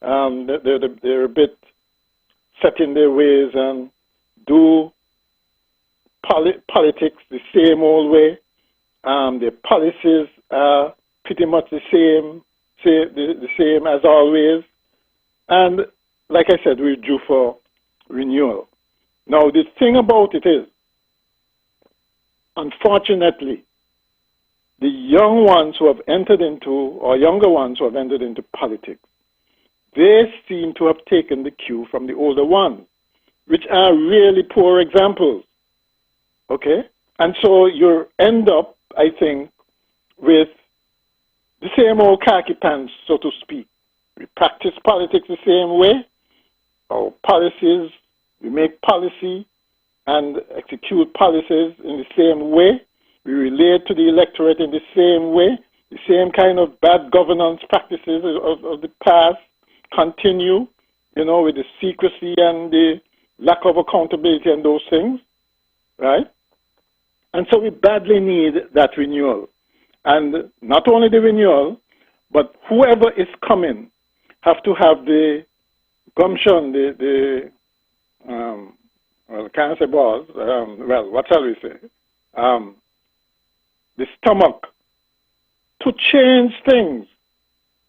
They're a bit set in their ways and do politics the same old way. Their policies are pretty much the same as always. And like I said, we're due for renewal. Now, the thing about it is, unfortunately, the young ones who have entered into, or younger ones who have entered into politics, they seem to have taken the cue from the older ones, which are really poor examples. Okay? And so you end up, I think, with the same old khaki pants, so to speak. We practice politics the same way. Our policies, we make policy and execute policies in the same way. We relate to the electorate in the same way. The same kind of bad governance practices of the past continue, with the secrecy and the lack of accountability and those things, right? And so we badly need that renewal. And not only the renewal, but whoever is coming have to have the gumption, can't say balls, what shall we say? The stomach to change things,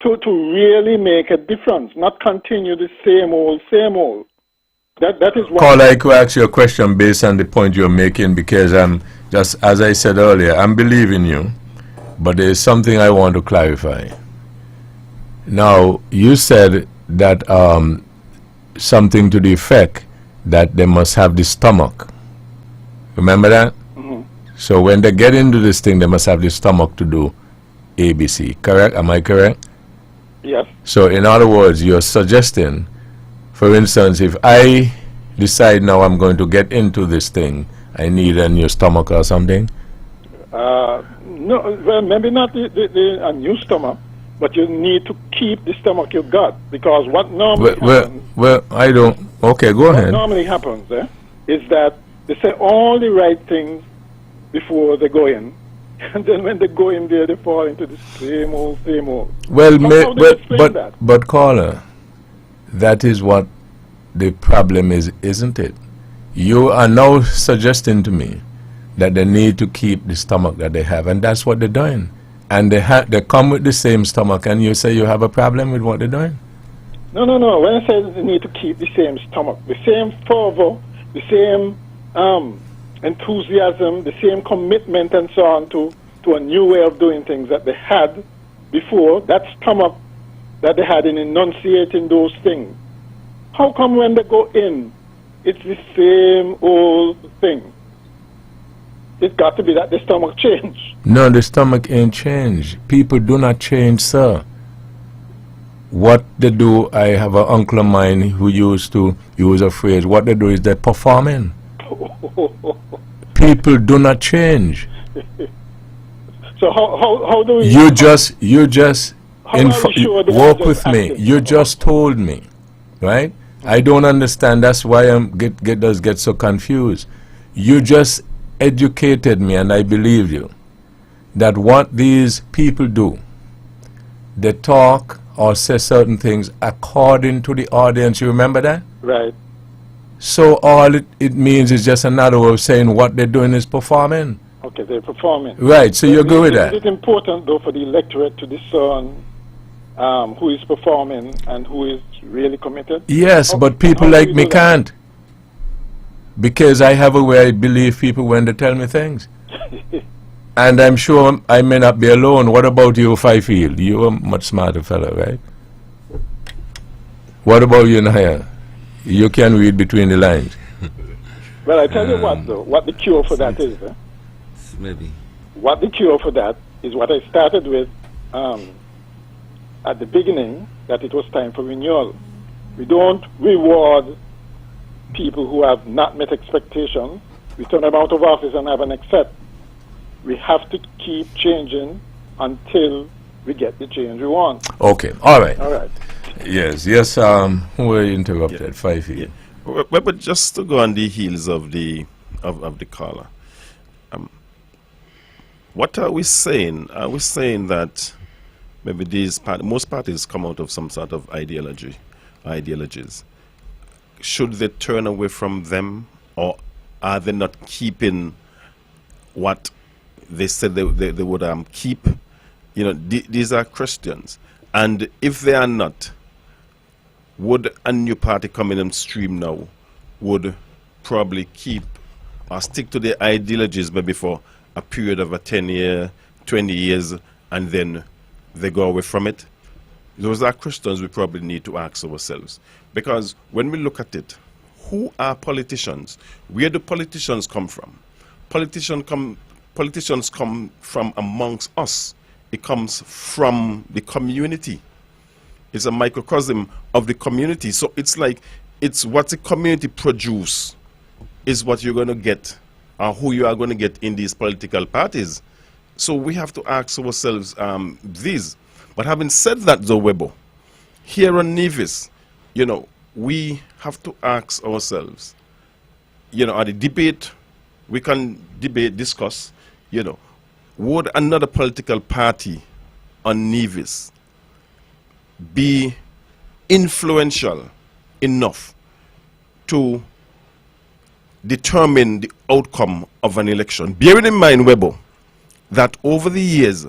to really make a difference, not continue the same old. That is what... Caller, I could ask you a question based on the point you're making, because just as I said earlier, I'm believing you, but there's something I want to clarify. Now, you said that something to the effect that they must have the stomach. Remember that? Mhm. So when they get into this thing, they must have the stomach to do ABC. Correct? Am I correct? Yes. So in other words, you're suggesting, for instance, if I decide now I'm going to get into this thing, I need a new stomach or something? No, well, maybe not a new stomach, but you need to keep the stomach you got, because what normally happens... Well, I don't... Okay, go ahead. What normally happens is that they say all the right things before they go in, and then when they go in there, they fall into the same old. Well, How do you explain that? but caller, that is what the problem is, isn't it? You are now suggesting to me that they need to keep the stomach that they have, and that's what they're doing. And they come with the same stomach, and you say you have a problem with what they're doing? No. When I say they need to keep the same stomach, the same fervor, the same enthusiasm, the same commitment and so on to a new way of doing things that they had before, that stomach that they had in enunciating those things. How come when they go in, it's the same old thing? It's got to be that the stomach changed. No, the stomach ain't changed. People do not change, sir. What they do, I have an uncle of mine who used to use a phrase, what they do is they're performing. People do not change. So how do we... You just walk with me. Acting? You just told me, right? I don't understand. That's why I'm get so confused. You just educated me, and I believe you, that what these people do, they talk or say certain things according to the audience. You remember that? Right. So all it means is just another way of saying what they're doing is performing. Okay, they're performing. Right, so you agree with that? Is it important, though, for the electorate to discern who is performing and who is really committed? Yes, but people like me can't. Because I have a way I believe people when they tell me things. And I'm sure I may not be alone. What about you, Fifield? You're a much smarter fellow, right? What about you, Naya? You can read between the lines. Well, I tell you what, though, what the cure for that is. Maybe. What the cure for that is what I started with at the beginning, that it was time for renewal. We don't reward people who have not met expectations. We turn them out of office and have an accept. We have to keep changing until we get the change we want. Okay, all right. All right. Yes, who were interrupted? Yeah. 5 years. Yeah. But just to go on the heels of the caller, what are we saying? Are we saying that maybe most parties come out of some sort of ideologies? Should they turn away from them, or are they not keeping what they said they would keep? You know, these are Christians, and if they are not, would a new party coming on stream now would probably keep or stick to their ideologies maybe for a period of a 10-year, 20 years, and then they go away from it? Those are questions we probably need to ask ourselves. Because when we look at it, who are politicians? Where do politicians come from? Politicians come from amongst us. It comes from the community. It's a microcosm of the community. So it's like, it's what the community produce is what you're going to get, or who you are going to get in these political parties. So we have to ask ourselves these. But having said that, though, Webbo, here on Nevis, you know, we have to ask ourselves, you know, at the debate, we can discuss, you know, would another political party on Nevis be influential enough to determine the outcome of an election? Bearing in mind, Webbo, that over the years,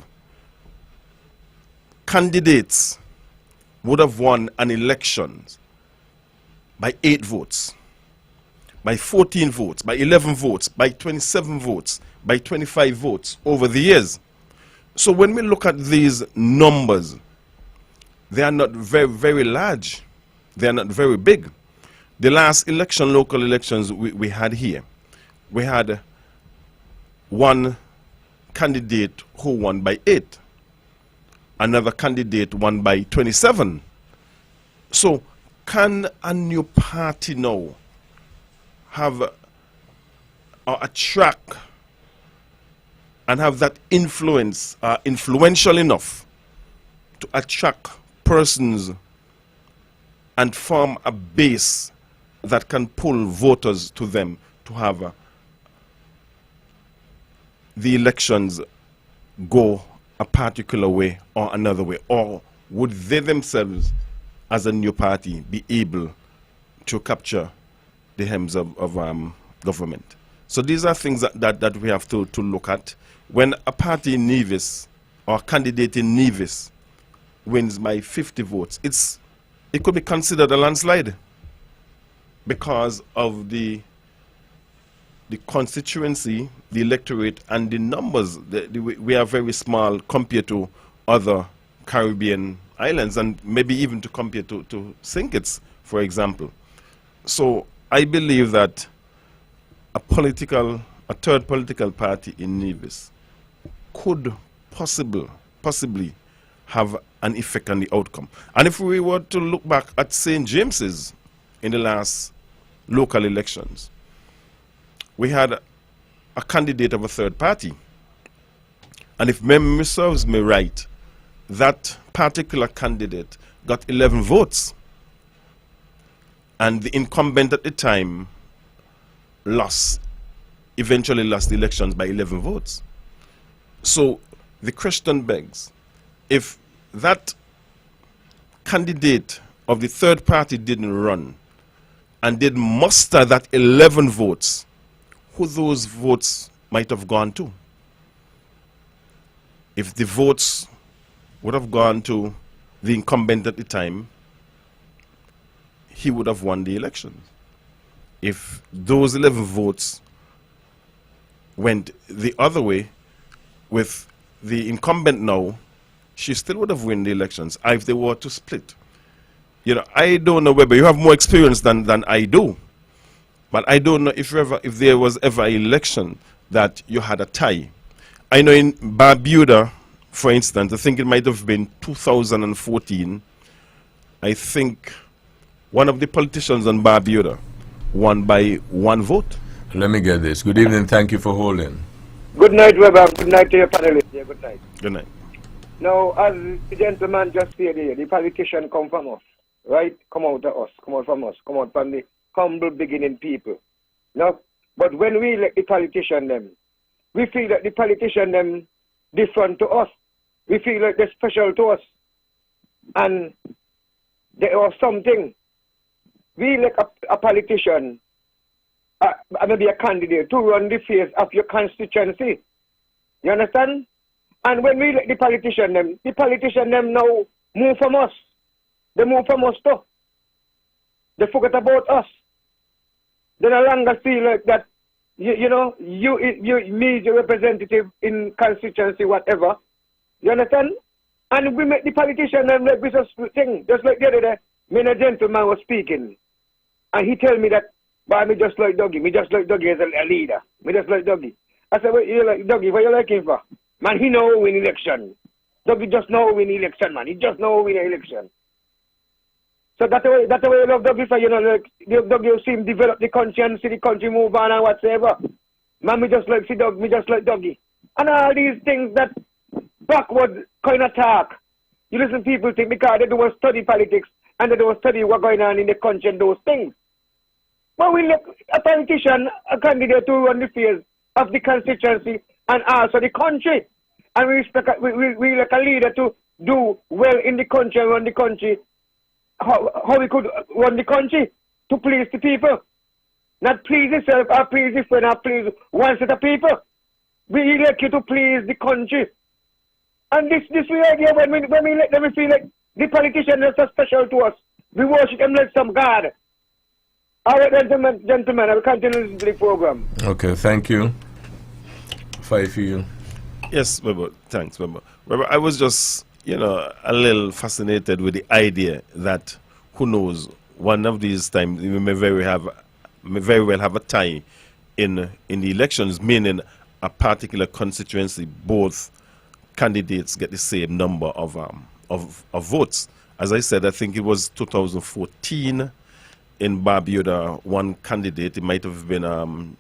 candidates would have won an election by 8 votes, by 14 votes, by 11 votes, by 27 votes, by 25 votes over the years. So when we look at these numbers, they are not very, very large. They are not very big. The last election, local elections we had here, we had one candidate who won by 8. Another candidate won by 27. So can a new party now have or attract and have that influence, influential enough to attract persons and form a base that can pull voters to them to have the elections go a particular way or another way? Or would they themselves, as a new party, be able to capture the hems of government? So these are things that we have to look at. When a party in Nevis or a candidate in Nevis wins by 50 votes, it could be considered a landslide because of the constituency, the electorate, and the numbers. We are very small compared to other Caribbean islands, and maybe even to compare to St. Kitts, for example. So I believe that a third political party in Nevis could possibly have an effect on the outcome. And if we were to look back at St. James's in the last local elections, we had a candidate of a third party. And if memory serves me right, that particular candidate got 11 votes. And the incumbent at the time eventually lost the elections by 11 votes. So the question begs, if that candidate of the third party didn't run and did muster that 11 votes, who those votes might have gone to? If the votes would have gone to the incumbent at the time, he would have won the elections. If those 11 votes went the other way with the incumbent now, she still would have won the elections if they were to split. You know, I don't know, Webbo, you have more experience than I do. But I don't know if there was ever an election that you had a tie. I know in Barbuda, for instance, I think it might have been 2014, I think one of the politicians on Barbuda won by 1 vote. Let me get this. Good evening. Thank you for holding. Good night, Webbo. Good night to your panelists. Yeah, good night. Good night. Now, as the gentleman just said here, the politician come from us, right? Come out of us, come out from us, come out from the humble beginning people. Now, but when we elect the politician them, we feel that the politician them different to us. We feel like they're special to us. And there was something. We elect a politician, maybe a candidate, to run the face of your constituency. You understand? And when we elect the politician them now move from us. They move from us too. They forget about us. They no longer feel like that, you me, your representative in constituency, whatever. You understand? And we make the politician them like this thing. Just like the other day, me and a gentleman was speaking. And he tell me that, but me just like Dougie. Me just like Dougie as a leader. Me just like Dougie. I said, well, you like Dougie, what you like him for? Man, he know win election. Dougie just know win election, man. He just know win election. So that's the way I love Dougie for, like, Dougie see him develop the country and see the country move on and whatsoever. Man, me just like Dougie. And all these things that backward kind of talk. You listen, people think because they don't study politics and they don't study what's going on in the country and those things. But we look a politician, a candidate to run the face of the constituency and also the country. And we like a leader to do well in the country and run the country. How we could run the country to please the people. Not please yourself or please your friend or please one set of people. We elect you to please the country. And this we idea when we let them, we feel like the politicians are so special to us. We worship them like some God. All right, gentlemen, I will continue the program. Okay, thank you. Fifi. Yes, Webbo. Thanks, Webbo. Webbo, I was just, a little fascinated with the idea that, who knows, one of these times we may very well have a tie in the elections, meaning a particular constituency, both candidates get the same number of votes. As I said, I think it was 2014 in Barbuda, one candidate, it might have been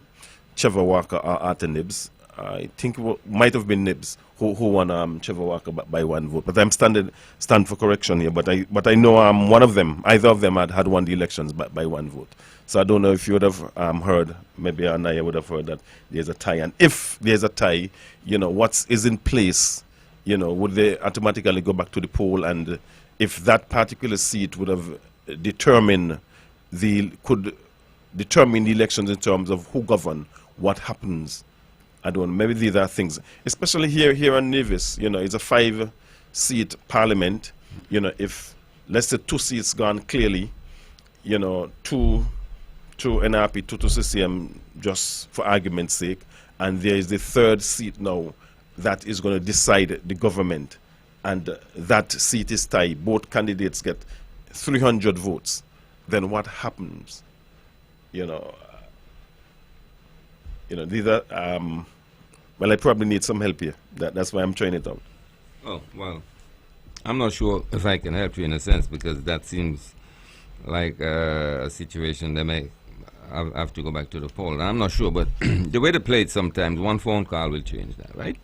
Trevor Walker or Arthur Nibbs, I think might have been Nibs who won Trevor Walker by 1 vote. But I'm stand for correction here. But I know one of them, either of them had won the elections by 1 vote. So I don't know if you would have heard, maybe Anaya would have heard that there's a tie. And if there's a tie, what is in place, would they automatically go back to the poll? And if that particular seat would have could determine the elections in terms of who govern, what happens. I don't know, maybe these are things, especially here in Nevis, it's a 5-seat parliament. If, let's say, 2 seats gone clearly, 2 NRP, 2 to CCM, just for argument's sake, and there is the 3rd seat now that is going to decide the government, and that seat is tied. Both candidates get 300 votes. Then what happens? These are, well, I probably need some help here. That's why I'm trying it out. Oh, well, I'm not sure if I can help you in a sense, because that seems like a situation that may have to go back to the poll. I'm not sure, but the way they play it sometimes, one phone call will change that, right?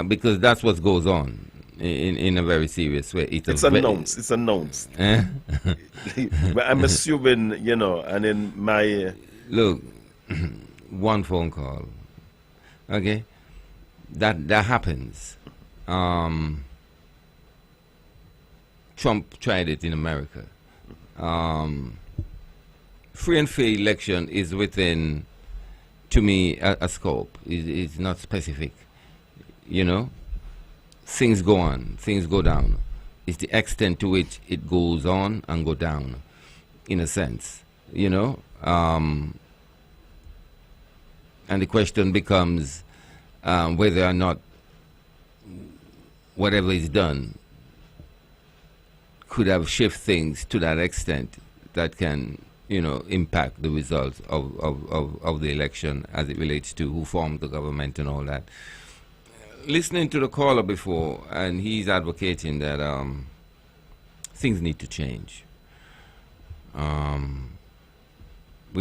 Because that's what goes on in a very serious way. It's announced. It's announced. But I'm assuming, and in my... Look, one phone call, okay? That happens. Trump tried it in America. Free and fair election is within, to me, a scope. It's not specific. Things go on, things go down. It's the extent to which it goes on and go down, in a sense, and the question becomes whether or not whatever is done could have shifted things to that extent that can, impact the results of the election as it relates to who formed the government and all that. Listening to the caller before, and he's advocating that things need to change. We're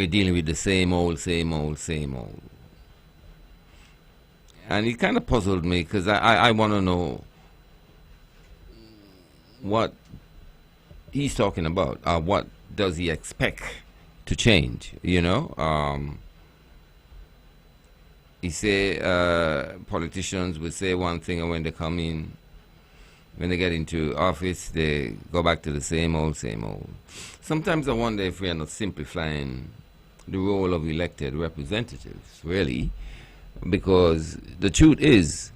dealing with the same old. And it kind of puzzled me, because I want to know what he's talking about. What does he expect to change, He say politicians would say one thing, and when they come in, when they get into office, they go back to the same old. Sometimes I wonder if we are not simplifying the role of elected representatives, really, because the truth is,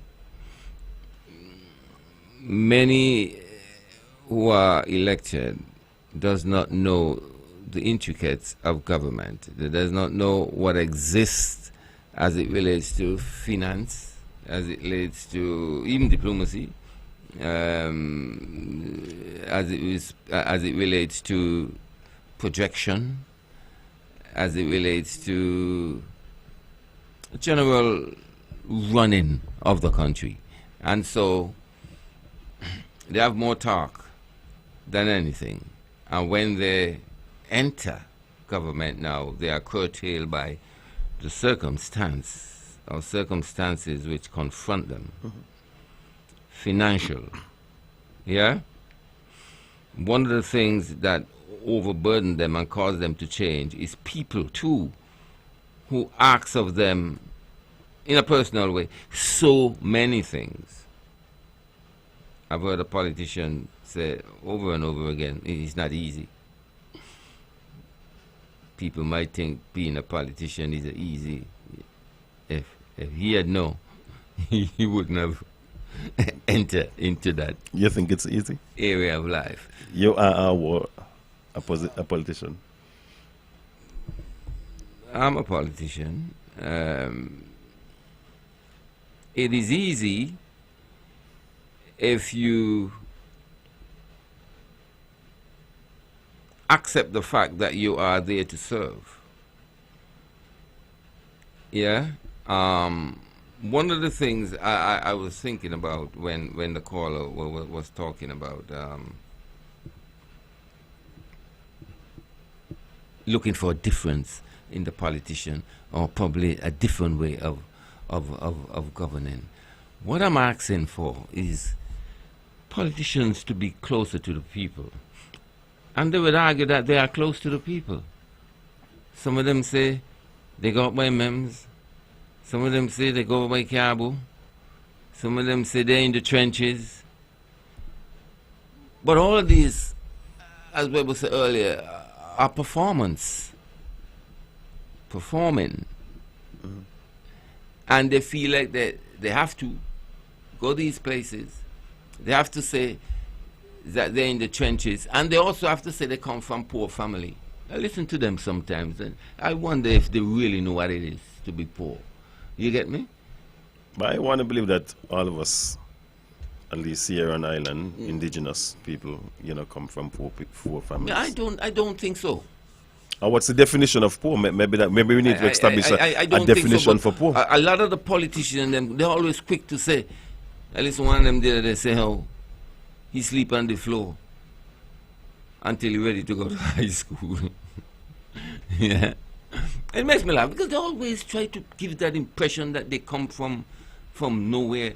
many who are elected does not know the intricacies of government. They does not know what exists as it relates to finance, as it relates to even diplomacy, as it relates to projection, as it relates to general running of the country. And so they have more talk than anything. And when they enter government now, they are curtailed by the circumstances which confront them. Financial. Yeah? One of the things that overburden them and cause them to change is people too, who ask of them in a personal way so many things. I've heard a politician say over and over again, it's not easy. People might think being a politician is easy. If he had known, he wouldn't have entered into that. You think it's easy? Area of life. You are a politician. I'm a politician. It is easy if you accept the fact that you are there to serve. Yeah? One of the things I was thinking about when the caller was talking about looking for a difference in the politician, or probably a different way of governing. What I'm asking for is politicians to be closer to the people. And they would argue that they are close to the people. Some of them say they go up by MEMS. Some of them say they go by Cabo. Some of them say they're in the trenches. But all of these, as Webbo said earlier, are performing. And they feel like they have to go these places. They have to say that they're in the trenches. And they also have to say they come from poor family. I listen to them sometimes, and I wonder if they really know what it is to be poor. You get me? But I want to believe that all of us, at least here on island, indigenous people, come from poor families. I don't think so. What's the definition of poor? Maybe we need to establish a definition for poor. A lot of the politicians, they're always quick to say, at least one of them there, they say how he sleep on the floor until he's ready to go to high school. Yeah. It makes me laugh because they always try to give that impression that they come from nowhere.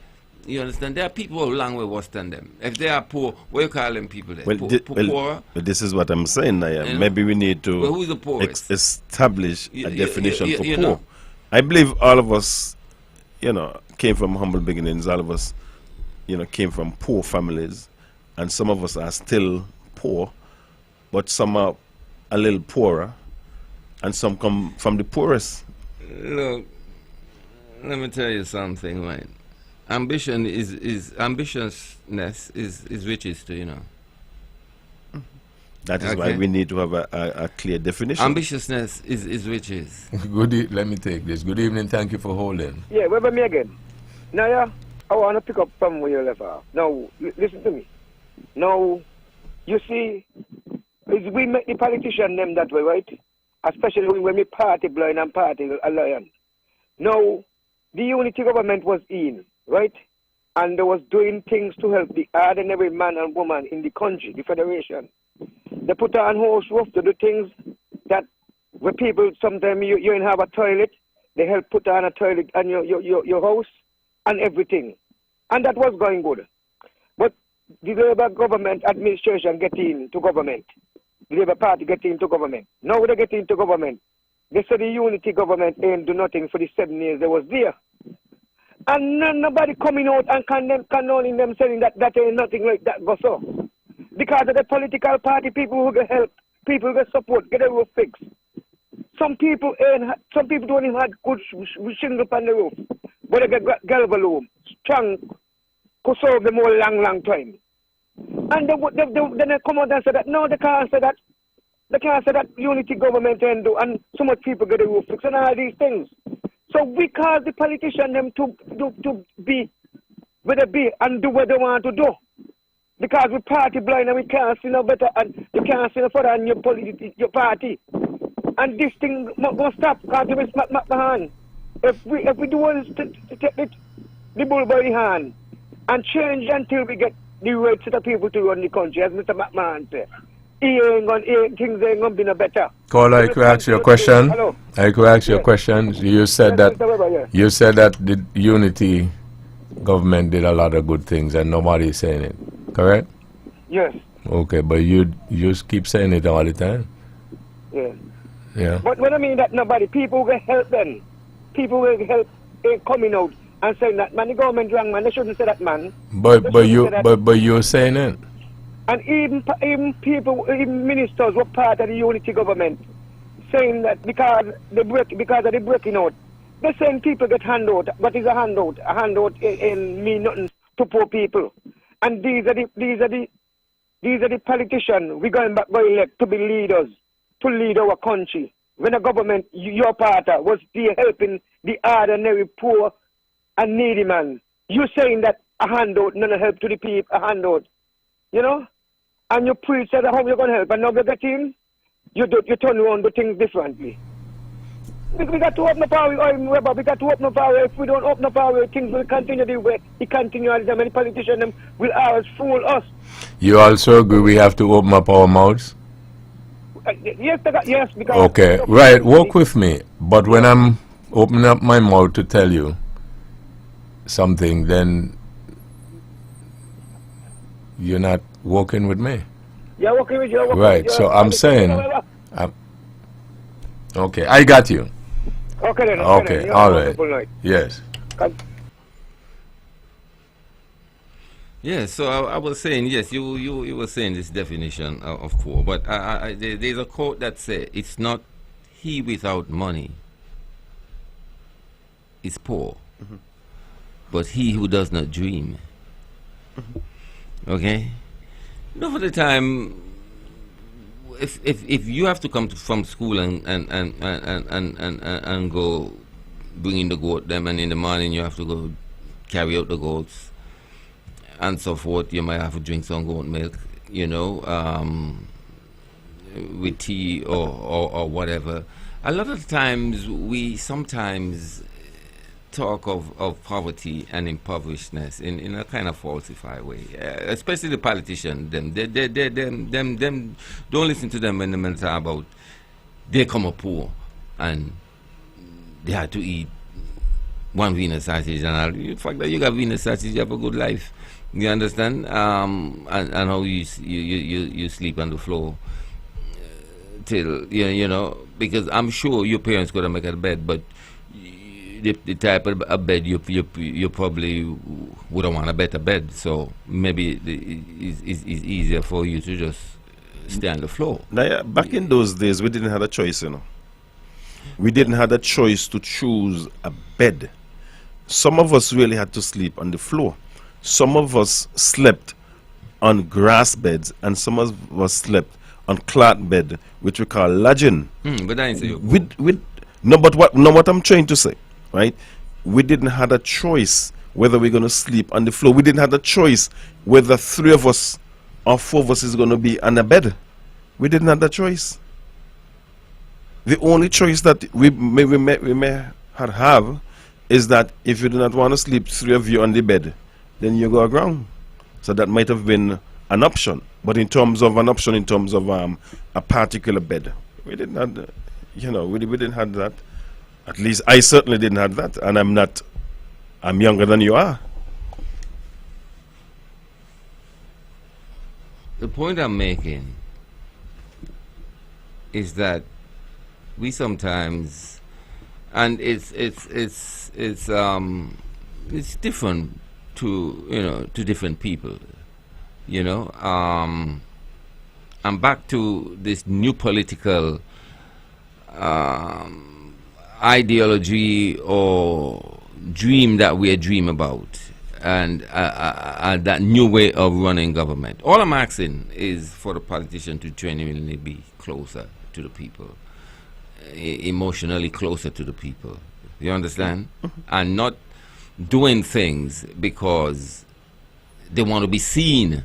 You understand? There are people who are a long way worse than them. If they are poor, what do you call them people there? Well, this is what I'm saying, Naya. Maybe we need to who's the poorest? Establish a definition for poor. Know. I believe all of us, came from humble beginnings. All of us, came from poor families. And some of us are still poor, but some are a little poorer. And some come from the poorest. Look, let me tell you something, right? Ambition ambitiousness is riches too, That is why we need to have a clear definition. Ambitiousness is riches. Let me take this. Good evening. Thank you for holding. Yeah, Webbo me again. Now, yeah, I want to pick up from where you left off. Now, listen to me. Now, you see, we make the politician them that way, right? Especially when we party blind and party alliance. Now, the unity government was in, right? And they was doing things to help the ordinary man and woman in the country, the federation. They put on house roof to do things that where people, sometimes you ain't have a toilet, they help put on a toilet on your house and everything. And that was going good. But the Labour government administration get into government. The Labour Party get into government. Now they get into government. They said the unity government ain't do nothing for the 7 years they was there. And nobody coming out and condoning them saying that ain't nothing like that go so. Because of the political party, people who get help, people who get support, get a roof fixed. Some people don't even have good shingle on the roof. But they get galvalume, strong, could serve them all long time. And then they come out and say that, no, they can't say that. They can't say that unity government and do, and so much people get a roof fixed and all these things. So we call the politicians them to be where they be and do what they want to do. Because we party blind and we can't see no better and you can't see no further than your party. And this thing must stop because we smack my hand. If we do is to take the bull by the hand and change until we get the right set of people to run the country, as Mr. McMahon said. Things ain't gonna be no better. Caller, I could ask you a question. Hello. I could ask you a question. You said that the unity government did a lot of good things and nobody is saying it. Correct? Yes. Okay, but you keep saying it all the time. Yeah. Yeah. But when I mean that nobody, people will help them. People will help coming out and saying that man, the government wrong man, they shouldn't say that man. But you're saying it. And even people, even ministers were part of the unity government, saying that because of the breaking out, they're saying people get handout. What is a handout? A handout ain't mean nothing to poor people. And these are the politicians we're going elect to be leaders, to lead our country. When the government, your party, was there helping the ordinary poor and needy man. You saying that a handout, none help to the people, a handout. And you preach that how you're going to help, and now you get in, you turn around do things differently. We got to open up our way, we got to open up our way. If we don't open up our way, things will continue the way it continues. Many politicians will always fool us. You also agree we have to open up our mouths? Yes, because Okay, right, work with me. But when I'm opening up my mouth to tell you something, then you're not working with me. you're working with you. Right, so I'm saying, I'm, okay, I got you. Okay then. Okay, You have a all right. wonderful night. Yes. Yeah, so I was saying, yes, you were saying this definition of poor, but there's a quote that says, it's not he without money is poor, but he who does not dream. Okay? Enough of the time, if you have to come from school and go bring in the goat them, and in the morning you have to go carry out the goats and so forth, you might have to drink some goat milk, with tea or whatever. A lot of times we sometimes talk of poverty and impoverishedness in a kind of falsified way, especially the politicians. Them don't listen to them when they talk about they come up poor and they had to eat one Venus sausage, and all. The fact that you got Venus sausage, you have a good life. You understand? And how you sleep on the floor till because I'm sure your parents could have made a bed, but the type of a bed you probably wouldn't want a better bed. So maybe it's easier for you to just stay on the floor. Now, yeah, back in those days, we didn't have a choice, We didn't have a choice to choose a bed. Some of us really had to sleep on the floor. Some of us slept on grass beds, and some of us slept on cloth bed, which we call lodging. But I ain't say what I'm trying to say, right? We didn't have a choice whether we're going to sleep on the floor. We didn't have a choice whether 3 of us or 4 of us is going to be on a bed. We didn't have that choice. The only choice that we may have is that if you do not want to sleep 3 of you on the bed, then you go aground. So that might have been an option. But in terms of an option, in terms of a particular bed, we didn't have, we didn't have that. At least I certainly didn't have that. And I'm younger than you are. The point I'm making is that we sometimes, and it's different to different people, I'm back to this new political ideology or dream that we dream about, and that new way of running government. All I'm asking is for the politician to genuinely be closer to the people, emotionally closer to the people. You understand? And not doing things because they want to be seen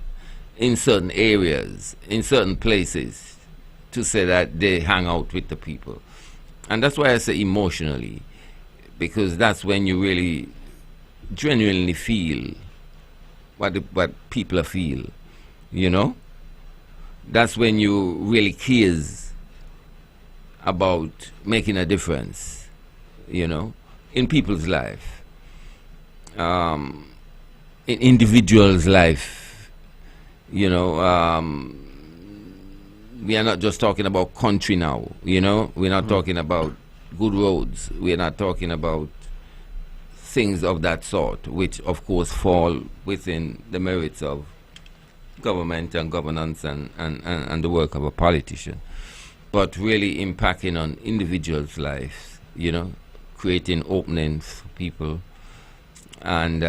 in certain areas, in certain places, to say that they hang out with the people. And that's why I say emotionally, because that's when you really genuinely feel what people feel, That's when you really cares about making a difference, in people's life, in individuals' life, we are not just talking about country now, we're not talking about good roads, we're not talking about things of that sort, which of course fall within the merits of government and governance and the work of a politician, but really impacting on individuals' lives, creating openings for people, and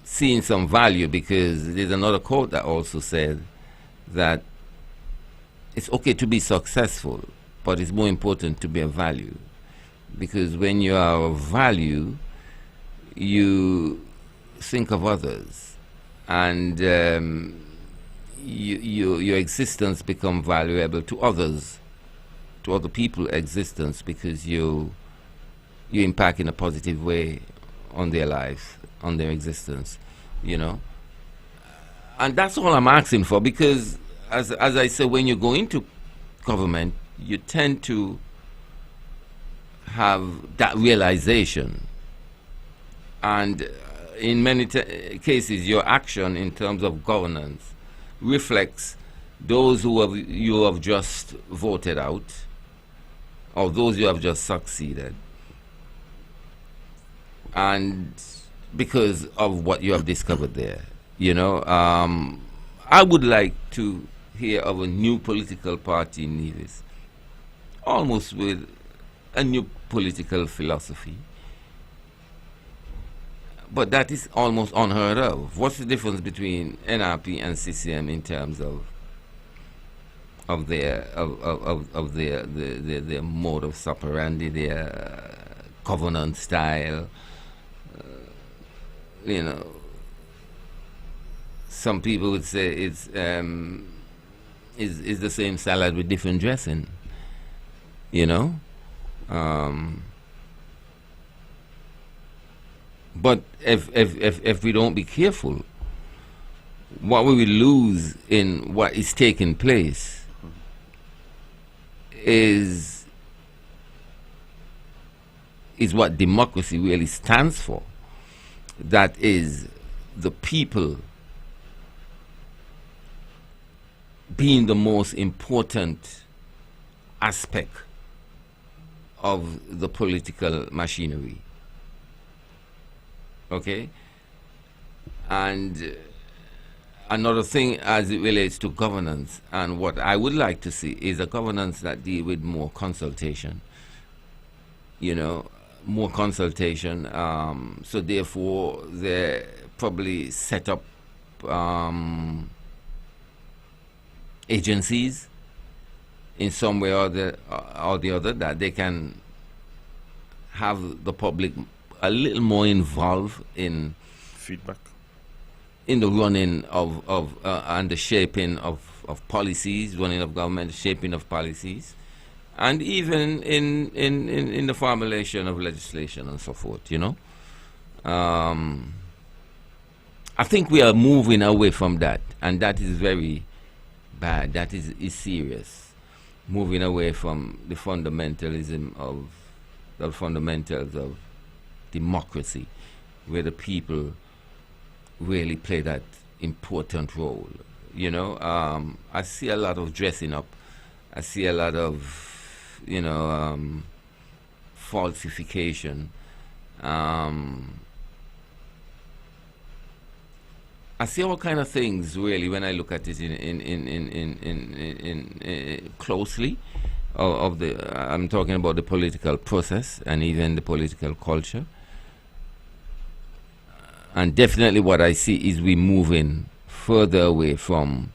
seeing some value, because there's another quote that also said that it's okay to be successful, but it's more important to be a value, because when you are of value, you think of others, and your existence become valuable to others, to other people's existence, because you impact in a positive way on their life, on their existence, and that's all I'm asking for. Because as I say, when you go into government, you tend to have that realization. And in many cases, your action in terms of governance reflects those you have just voted out, or those you have just succeeded, and because of what you have discovered there. I would like to hear of a new political party in Nevis, almost with a new political philosophy. But that is almost unheard of. What's the difference between NRP and CCM in terms of their modus operandi, their governance style? Some people would say it's the same salad with different dressing. But if we don't be careful, what we will lose in what is taking place is what democracy really stands for. That is the people being the most important aspect of the political machinery. Okay? And another thing as it relates to governance, and what I would like to see is a governance that deal with more consultation. More consultation. So therefore, they probably set up agencies in some way or the other that they can have the public a little more involved in feedback, in the running of and the shaping of policies, running of government, shaping of policies, and even in the formulation of legislation and so forth. I think we are moving away from that, and that is very bad. That is serious. Moving away from the fundamentalism of the fundamentals of democracy, where the people really play that important role. I see a lot of dressing up. I see a lot of falsification. I see all kind of things really when I look at it in closely. I'm talking about the political process and even the political culture. And definitely what I see is we moving further away from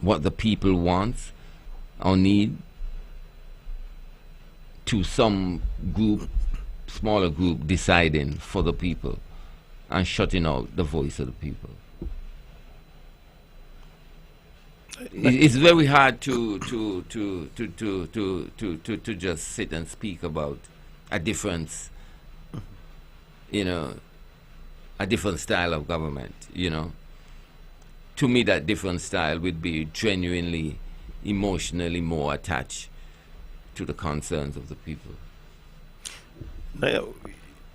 what the people want or need to some group, smaller group deciding for the people and shutting out the voice of the people. It's very hard to just sit and speak about a difference, a different style of government. To me, that different style would be genuinely, emotionally more attached to the concerns of the people. Now,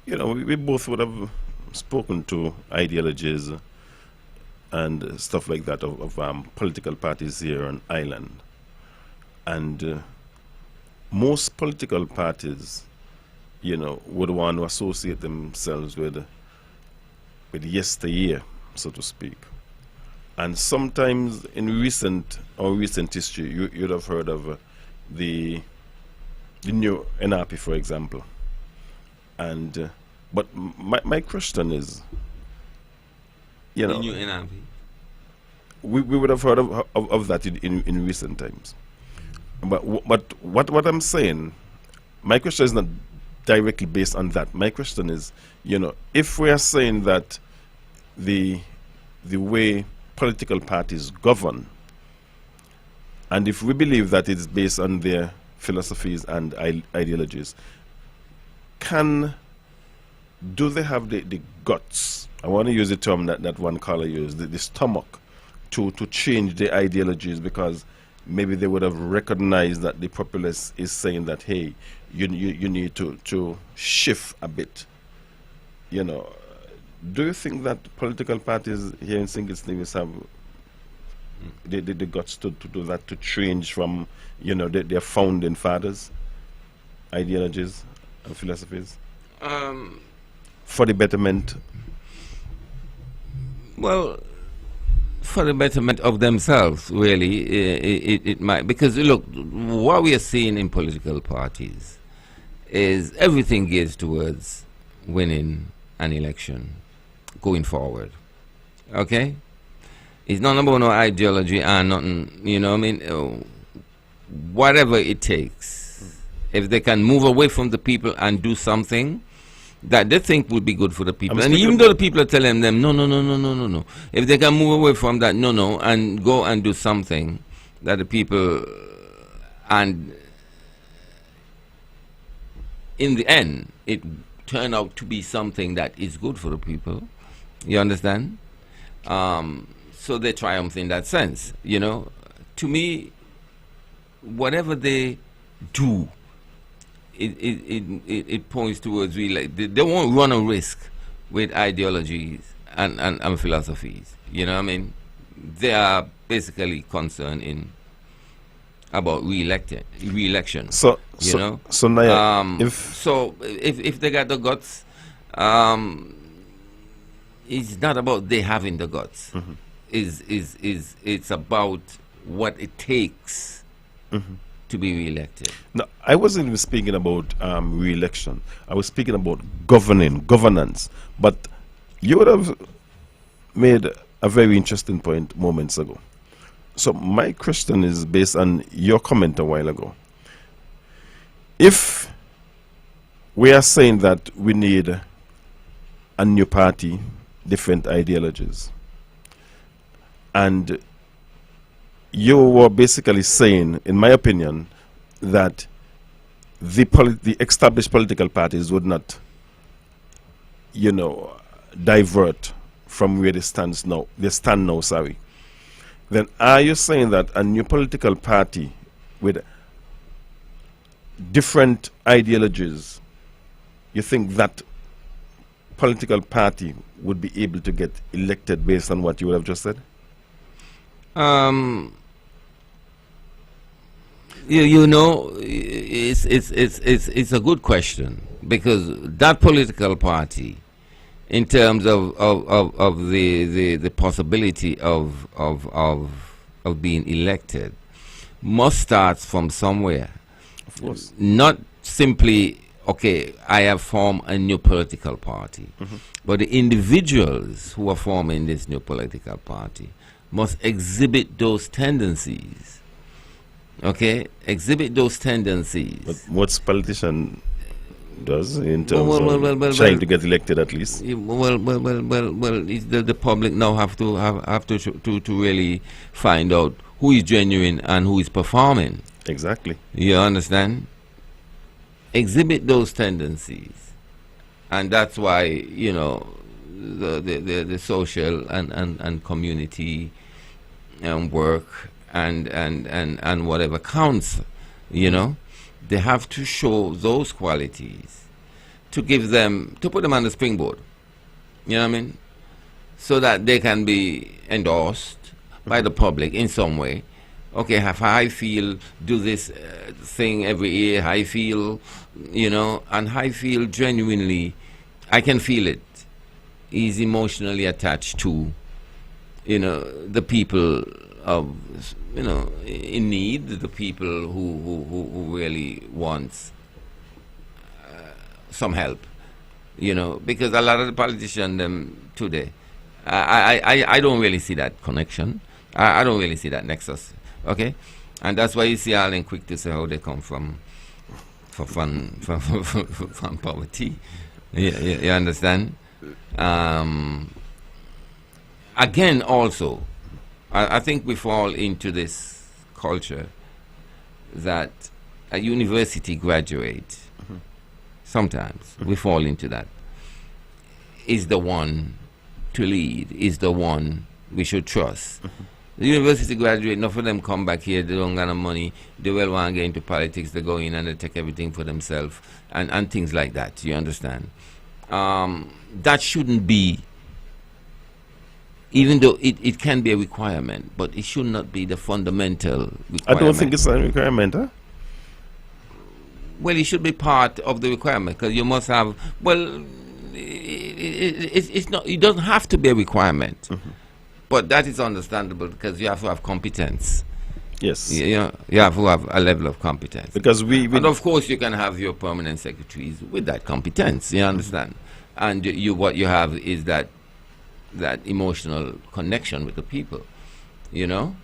we both would have spoken to ideologies and stuff like that of political parties here on island, and most political parties, would want to associate themselves with yesteryear, so to speak. And sometimes in recent history, you'd have heard of the new NRP, for example. And but my question is, The new NRP. We would have heard of that in recent times. But what I'm saying, my question is not directly based on that. My question is, if we are saying that the way political parties govern, and if we believe that it's based on their philosophies and ideologies, do they have the guts? I want to use the term that one caller used, the stomach, to change the ideologies, because maybe they would have recognized that the populace is saying that, hey, you need to shift a bit. You know, do you think that political parties here in St. Kitts Nevis have the guts to do that, to change from, you know, their founding fathers' ideologies and philosophies for the betterment? Well, for the betterment of themselves, really, it might. Because, look, what we are seeing in political parties is everything geared towards winning an election going forward. Okay? It's not about no ideology and nothing, you know what I mean? Whatever it takes. If they can move away from the people and do something that they think would be good for the people. And even though the people are telling them, no. If they can move away from that, no, and go and do something that the people, and in the end, it turn out to be something that is good for the people. You understand? So they triumph in that sense, you know. To me, whatever they do, it points towards really, like, they won't run a risk with ideologies and philosophies. You know what I mean? They are basically concerned about re-election. So Naya, if they got the guts, it's not about they having the guts. Mm-hmm. It's about what it takes to be re-elected. No, I wasn't even speaking about re-election. I was speaking about governance. But you would have made a very interesting point moments ago. So my question is based on your comment a while ago. If we are saying that we need a new party, different ideologies, and you were basically saying, in my opinion, that the established political parties would not, you know, divert from where they stand now. Then are you saying that a new political party with different ideologies, you think that political party would be able to get elected based on what you would have just said? You know, it's a good question, because that political party, in terms of the possibility of being elected, must start from somewhere. Of course. Not simply, okay, I have formed a new political party, but the individuals who are forming this new political party must exhibit those tendencies. Okay, exhibit those tendencies. But what's politician does in terms of trying to get elected, at least? Well, the public now have to really find out who is genuine and who is performing. Exactly. You understand? Exhibit those tendencies, and that's why, you know, the social and community work and whatever counts, you know. They have to show those qualities to put them on the springboard, you know what I mean, so that they can be endorsed by the public in some way. Okay, if I feel do this thing every year, I feel, you know, and I feel genuinely, I can feel it. He's emotionally attached to, you know, the people of, you know, in need, the people who really wants some help, you know, because a lot of the politicians today, I don't really see that connection. I don't really see that nexus. Okay, and that's why you see all them quick to say how they come from poverty. You understand? Again, also, I think we fall into this culture that a university graduate, sometimes we fall into that, is the one to lead, is the one we should trust. The university graduate, enough of them come back here, they don't got no money, they well want to get into politics, they go in and they take everything for themselves, and things like that, you understand? That shouldn't be, even though it can be a requirement, but it should not be the fundamental requirement. I don't think it's a requirement, huh? Well, it should be part of the requirement, because you must have, well, it's not, it doesn't have to be a requirement. But that is understandable because you have to have competence. Yes. You have to have a level of competence. Because and of course you can have your permanent secretaries with that competence, you understand? And what you have is that emotional connection with the people, you know?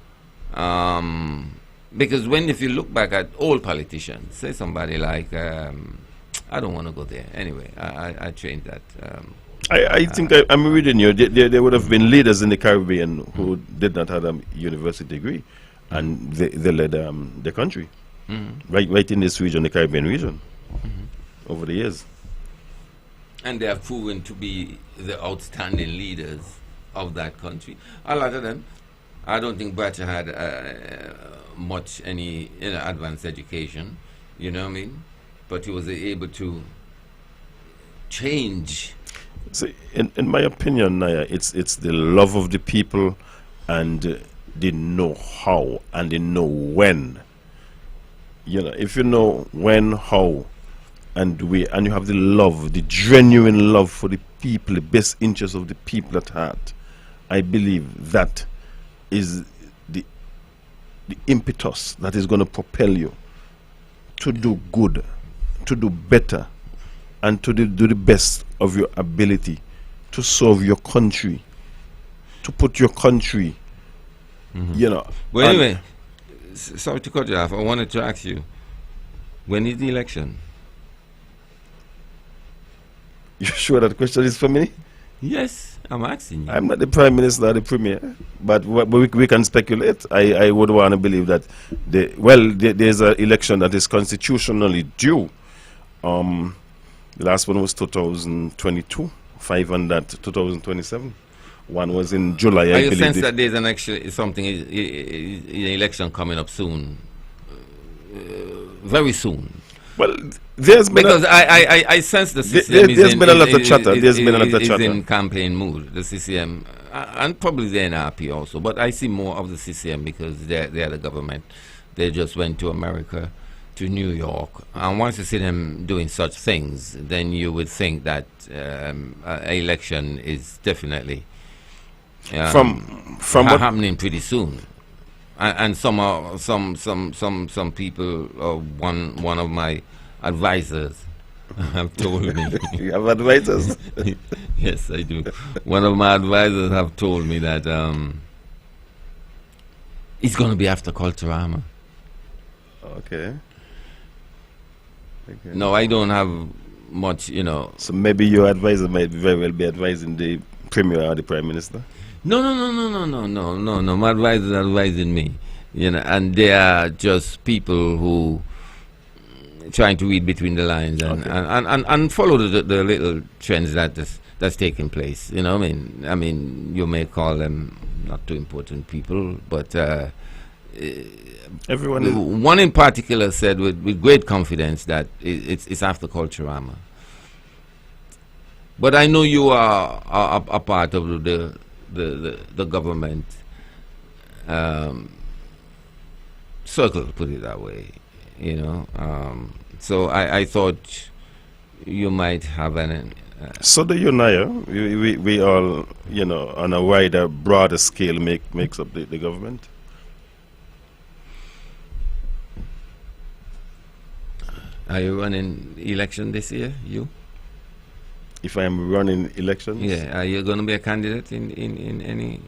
Because if you look back at old politicians, say somebody like, I don't want to go there. Anyway, I changed that. I think I'm reading you. There would have been leaders in the Caribbean who did not have a university degree, and they led the country, right in this region, the Caribbean region, over the years. And they have proven to be the outstanding leaders of that country. A lot of them. I don't think Bratcher had much any advanced education, you know what I mean? But he was able to change. So in my opinion, Naya, it's the love of the people and the know-how and the know when. You know, if you know when, how, and you have the love, the genuine love for the people, the best interest of the people at heart, I believe that is the impetus that is going to propel you to do good, to do better, and to do the best of your ability to serve your country, to put your country, you know. Well, anyway, sorry to cut you off. I wanted to ask you, when is the election? You sure that question is for me? Yes, I'm asking you. I'm not the Prime Minister or the Premier, but we can speculate. I would want to believe that there's an election that is constitutionally due. The last one was 2022, 5 on that 2027. One was in July. I believe sense that there's an election coming up soon, very soon. Well, there's been because I sense the CCM there's been a lot of chatter. There's been a lot of chatter. Is in campaign mood. The CCM and probably the NRP also, but I see more of the CCM because they are the government. They just went to America, to New York, and once you see them doing such things, then you would think that an election is definitely happening pretty soon. And some people, one of my advisors have told me. You have advisors? Yes, I do. One of my advisors have told me that it's going to be after Culturama. Okay. No, I don't have much, you know. So maybe your advisor might very well be advising the Premier or the Prime Minister? No. My advisors are advising me, you know, and they are just people who trying to read between the lines and follow the little trends that's taking place. You know, I mean, you may call them not too important people, but everyone. One in particular said with great confidence that it's after Culturama. But I know you are a part of the government circle, put it that way, you know. So I thought you might have an. So do you, Naya? We all, you know, on a wider, broader scale makes up the government. Are you running election this year, you? If I am running elections? Yeah. Are you going to be a candidate in any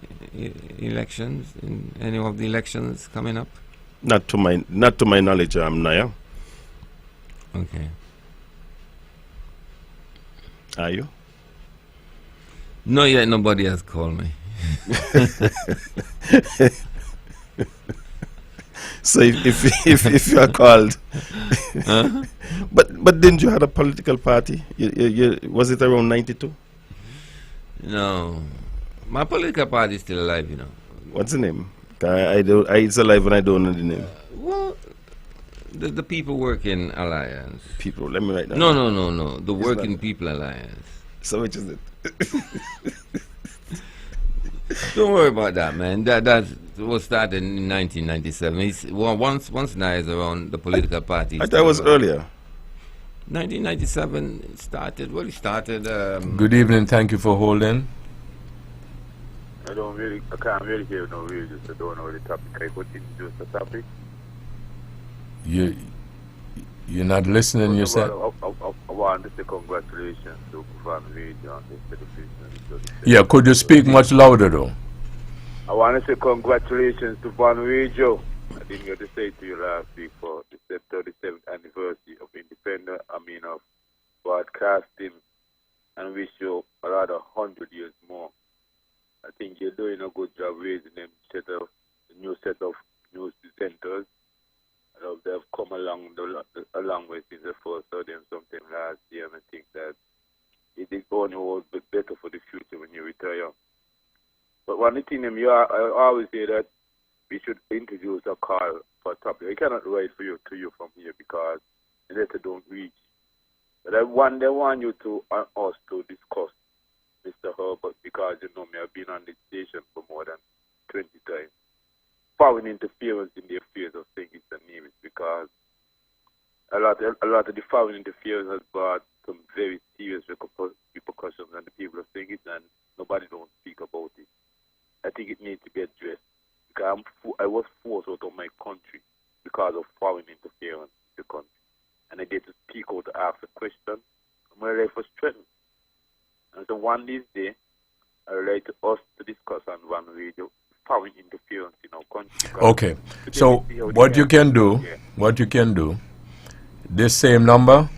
elections, in any of the elections coming up? Not to my knowledge, Naya. Okay. Are you? No, yet nobody has called me. So if you are called, but didn't you have a political party? Was it around 92? No, my political party is still alive, you know. What's the name? It's alive and I don't know the name. Well, the People Working Alliance. People, let me write down. No. The Working People Alliance. So which is it? Don't worry about that, man. That was started in 1997. Once Naya is around the political parties. I thought it was earlier. 1997 it started. Well, it started. Good evening. Thank you for holding. I can't really hear no radio, so I don't know the topic. Can I put introduce the topic? You're not listening, you said? I want to say congratulations to Van Radio on this television. Yeah, could you speak much louder though? I want to say congratulations to Van Radio. I didn't get to say to you last week for the 37th anniversary of independent, of broadcasting, and wish you a lot of 100 years more. I think you're doing a good job raising them new set of news presenters. They've come along a long way since the first saw them sometime last year, and I think that it is going to be better for the future when you retire. But one thing, I always say that we should introduce a call for a topic. I cannot write to you from here because the letter don't reach. But they want you to us to discuss Mr. Herbert, because you know me, I've been on this station for more than 20 times. Foreign interference in the affairs of St. Kitts and Nevis, because a lot of the foreign interference has brought some very serious repercussions on the people of St. Kitts, and nobody don't speak about it. I think it needs to be addressed, because I was forced out of my country because of foreign interference in the country, and I get to speak out to ask a question. My life was threatened, and so one this day I would like us to discuss on one radio foreign interference in our country. Okay, so what you can do, this same number,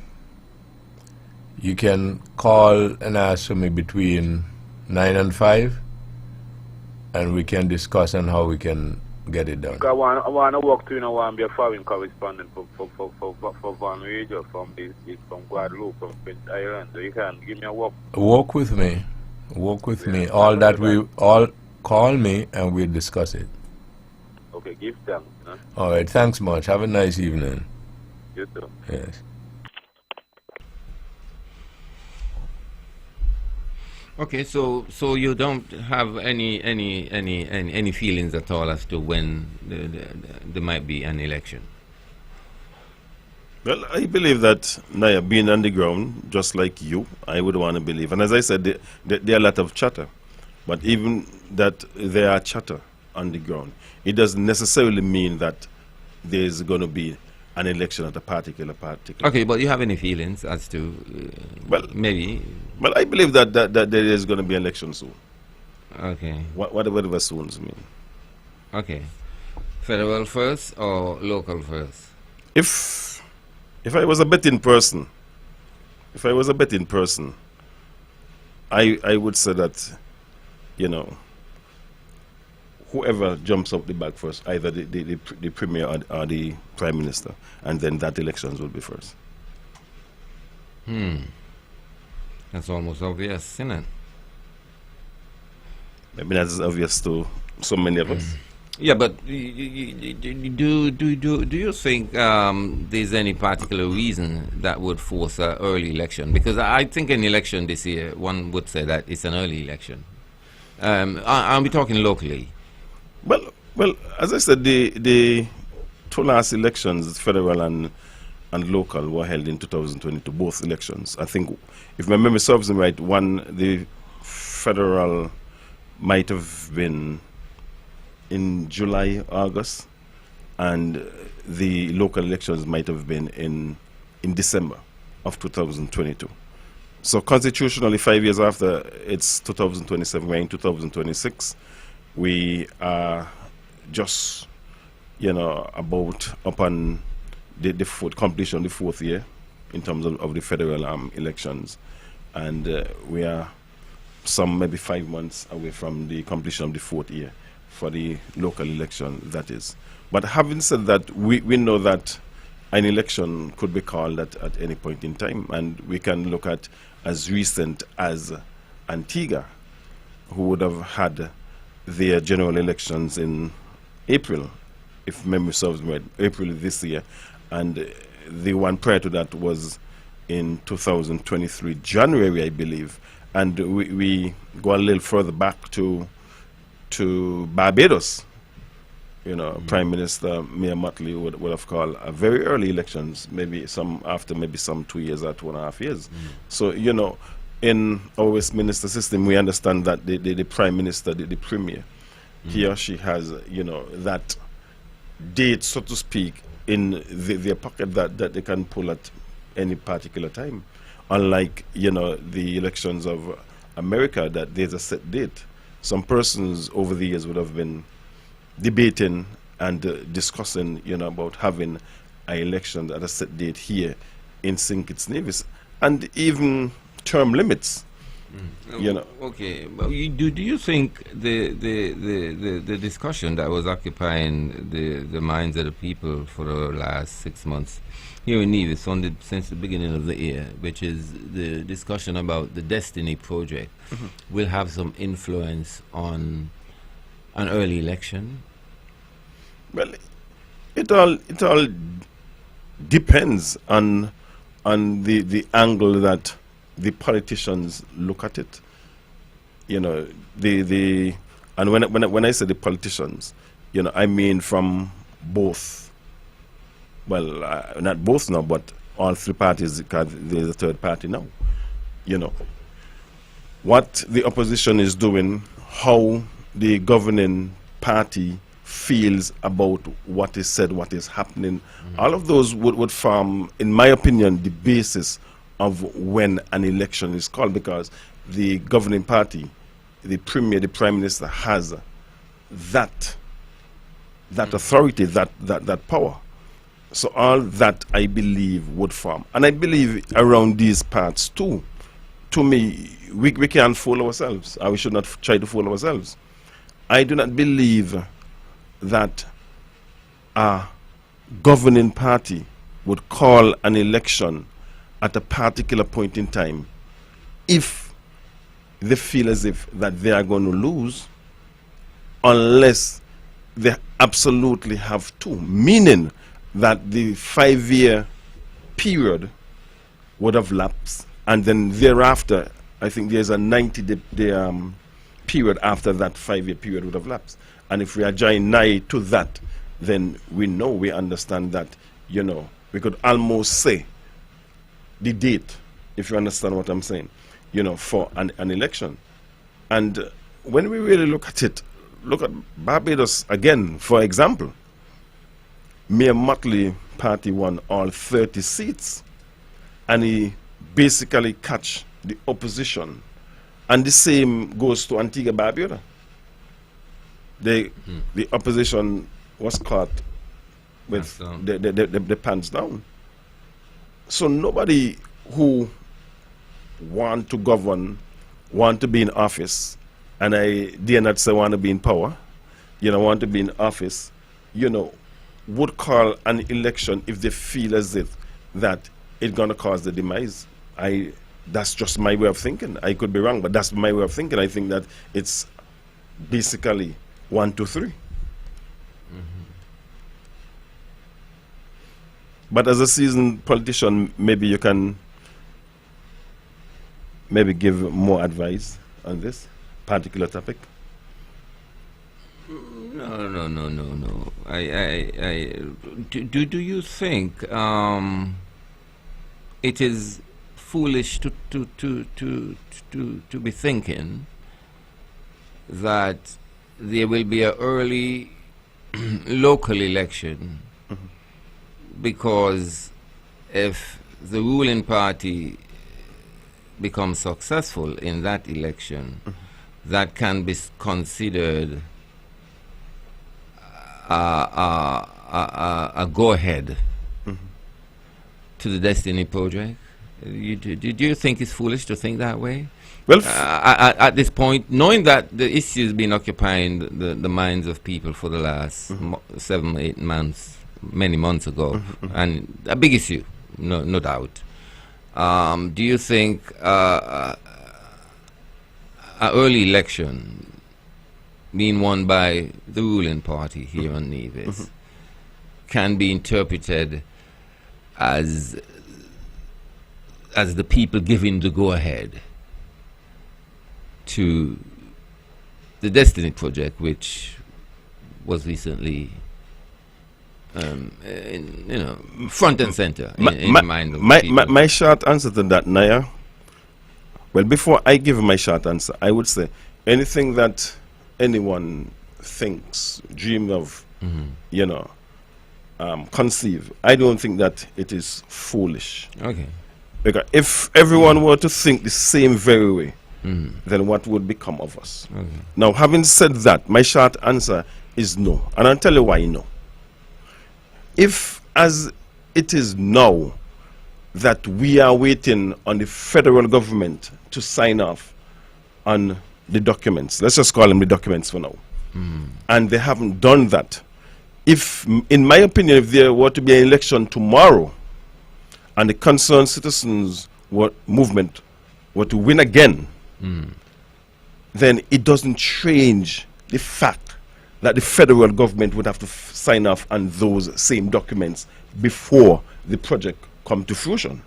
you can call and ask for me between 9 and 5, and we can discuss on how we can get it done. I want to work to, I want to be a foreign correspondent for Van Radio from Guadeloupe, from Prince Island. So you can give me a work. Work with me. Call me and we'll discuss it. Okay, give thanks. All right, thanks much. Have a nice evening. You too. Yes. Okay, so you don't have any feelings at all as to when there might be an election? Well, I believe that, Naya, being on the ground, just like you, I would want to believe. And as I said, there are a lot of chatter. But even that there are chatter on the ground, it doesn't necessarily mean that there's going to be an election at a particular. Okay, but you have any feelings as to maybe? Well, I believe that there is going to be an election soon. Okay. Whatever soon mean. Okay. Federal first or local first? If I was a betting person, I would say that, whoever jumps up the bag first, either the premier or the prime minister, and then that elections will be first. That's almost obvious, isn't it? Maybe that's obvious to so many of us. Yeah, but do you think there's any particular reason that would force an early election? Because I think an election this year, one would say that it's an early election. Are we talking locally? Well, as I said, the two last elections, federal and local, were held in 2022, both elections. I think, if my memory serves me right, the federal might have been in July, August, and the local elections might have been in December of 2022. So constitutionally, 5 years after, it's 2027, we're in 2026. We are just, about upon the completion of the fourth year in terms of the federal elections. And we are maybe 5 months away from the completion of the fourth year for the local election, that is. But having said that, we know that an election could be called at any point in time, and we can look at as recent as Antigua, who would have had their general elections in April, if memory serves me right, April this year, and the one prior to that was in 2023, January, I believe. And we go a little further back to Barbados. You know, Prime Minister Mia Mottley would have called a very early elections, maybe some after maybe some 2 years or 2.5 years. So, you know, in our Westminster system, we understand that the Prime Minister, the Premier, he or she has, you know, that date, so to speak, in their pocket that they can pull at any particular time. Unlike, you know, the elections of America, that there's a set date. Some persons over the years would have been debating and discussing, you know, about having an election at a set date here in St. Kitts Nevis, and even term limits. You know. Okay, but do you think the discussion that was occupying the minds of the people for the last 6 months here in Nevis since the beginning of the year, which is the discussion about the Destiny Project, will have some influence on an early election? Well, it all depends on the angle that the politicians look at it. You know, and when I say the politicians, you know, I mean from both. Well, not both now, but all three parties, because there's a third party now. You know, what the opposition is doing, how the governing party feels about what is said, what is happening, all of those would form, in my opinion, the basis of when an election is called, because the governing party, the Premier, the Prime Minister has that authority, that power. So all that, I believe, would form. And I believe around these parts too, to me, we can't fool ourselves, and we should not try to fool ourselves. I do not believe that a governing party would call an election at a particular point in time if they feel as if that they are going to lose, unless they absolutely have to, meaning that the 5-year period would have lapsed, and then thereafter, I think there's a 90-day period after that 5-year period would have lapsed. And if we are drawing nigh to that, then we understand that, you know, we could almost say the date, if you understand what I'm saying, you know, for an election. And when we really look at it, look at Barbados again, for example. Mayor Mottley party won all 30 seats, and he basically catch the opposition. And the same goes to Antigua Barbuda. The opposition was caught with the pants down. So nobody who want to govern, want to be in office, and I dare not say want to be in power, you know, want to be in office, you know, would call an election if they feel as if that it's going to cause the demise. That's just my way of thinking. I could be wrong, but that's my way of thinking. I think that it's basically 1, 2, 3. But as a seasoned politician, maybe you can maybe give more advice on this particular topic. No. Do you think it is foolish to be thinking that there will be an early local election, because if the ruling party becomes successful in that election, that can be considered a go-ahead to the Destiny Project? Do you think it's foolish to think that way? Well, at this point, knowing that the issue has been occupying the minds of people for the last 7, 8 months, many months ago, and a big issue, no doubt. Do you think an early election being won by the ruling party here on Nevis, can be interpreted as the people giving the go-ahead to the Destiny project, which was recently, front and center in the mind of the people. My short answer to that, Naya, well, before I give my short answer, I would say anything that anyone thinks, dream of, conceive, I don't think that it is foolish. Okay. Because if everyone were to think the same very way, then what would become of us? Okay. Now, having said that, my short answer is no. And I'll tell you why no. If, as it is now, that we are waiting on the federal government to sign off on the documents, let's just call them the documents for now, and they haven't done that, if, in my opinion, if there were to be an election tomorrow and the concerned citizens movement were to win again, then it doesn't change the fact that the federal government would have to sign off on those same documents before the project come to fruition.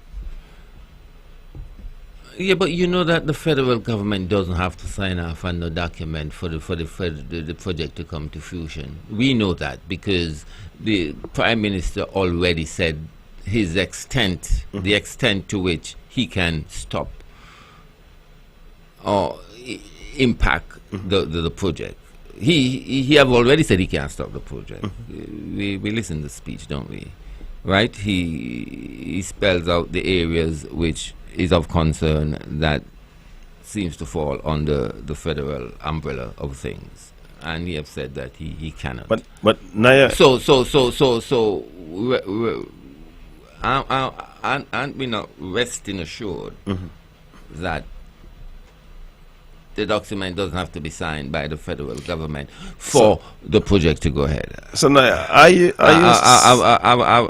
Yeah, but you know that the federal government doesn't have to sign off on the document for the project to come to fruition. We know that because the Prime Minister already said his extent, the extent to which he can stop or impact the project. He have already said he can't stop the project. We listen to the speech, don't we? Right? He spells out the areas which is of concern that seems to fall under the federal umbrella of things, and he have said that he cannot. But Naya, aren't we not resting assured that the document doesn't have to be signed by the federal government for the project to go ahead? So Naya,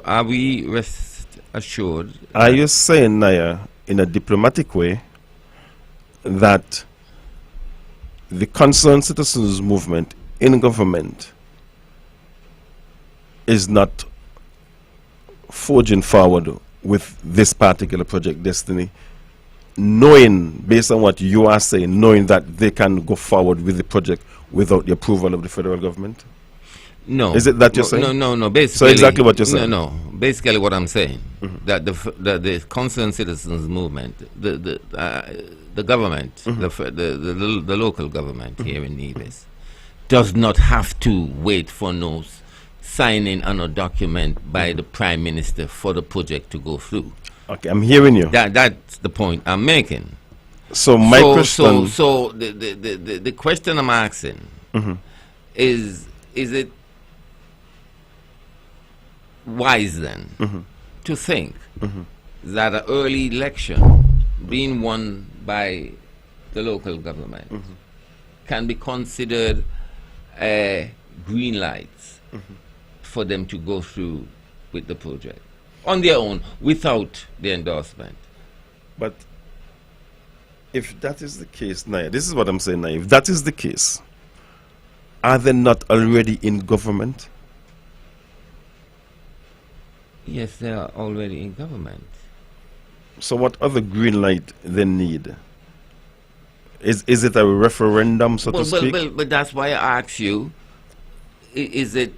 are we rest assured? Are you saying, Naya, in a diplomatic way, that the concerned citizens movement in government is not forging forward with this particular project, Destiny, knowing, based on what you are saying, knowing that they can go forward with the project without the approval of the federal government? No. Is it that you're saying? No. Basically, so exactly what you're saying? No. Basically, what I'm saying that the concerned citizens movement, the government, the local government here in Nevis, does not have to wait for no signing on a document by the Prime Minister for the project to go through. Okay, I'm hearing you. That's the point I'm making. So my question. So the question I'm asking is it wise then to think that an early election being won by the local government can be considered green lights for them to go through with the project on their own without the endorsement? But if that is the case, Naya, this is what I'm saying, Naya, if that is the case, are they not already in government? Yes, they are already in government. So what other green light they need? Is it a referendum, so to speak? But that's why I ask you, is it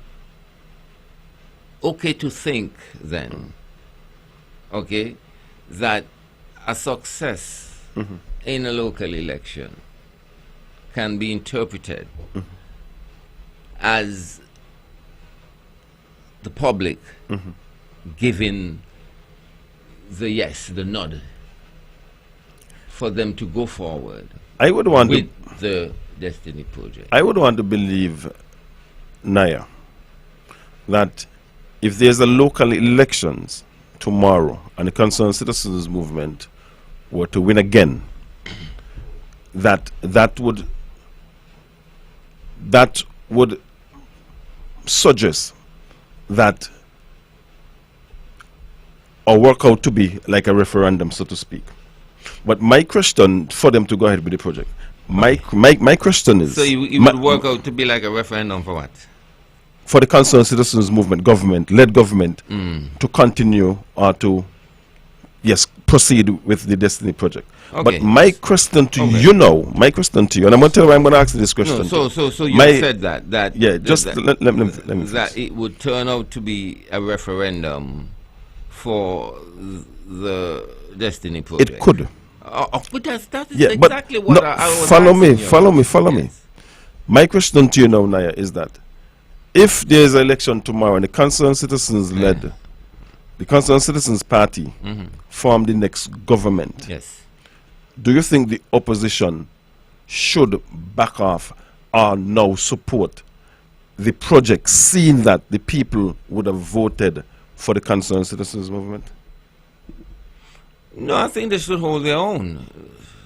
okay to think then, okay, that a success in a local election can be interpreted as the public giving the nod for them to go forward I would want with the Destiny project? I would want to believe, Naya, that if there's a local elections tomorrow and the concerned citizens movement were to win again, that would suggest that or work out to be like a referendum, so to speak. But my question for them to go ahead with the project, My question is... So it would work out to be like a referendum for what? For the concerned citizens movement, led government, to continue or to, yes, proceed with the Destiny project. Okay. But my question to you now, and I'm going to tell you why I'm going to ask you this question. No, so you said that yeah, just let me that it would turn out to be a referendum for the Destiny project. It could. But that's Yeah, exactly but what no, I was follow me. Yes. My question to you now, Naya, is that if there is an election tomorrow and the concerned citizens led, the concerned citizens party form the next government, yes, do you think the opposition should back off or now support the project, seeing that the people would have voted for the concerned citizens movement? No, I think they should hold their own.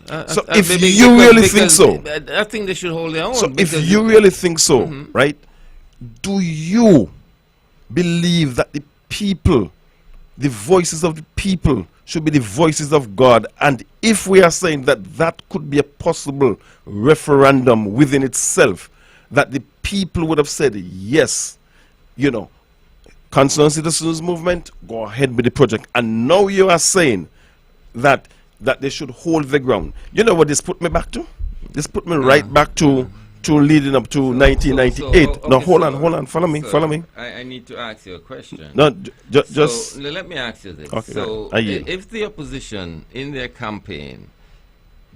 So if you really think so, I think they should hold their own. so if you really think so, right, do you believe that the people, the voices of the people, should be the voices of God? And if we are saying that that could be a possible referendum within itself, that the people would have said, yes, you know, concerned citizens movement, go ahead with the project. And now you are saying that they should hold the ground. You know what this put me back to? This put me right back to leading up to 1998. Now hold on, follow me. I need to ask you a question. No, just let me ask you this. Okay, so if the opposition in their campaign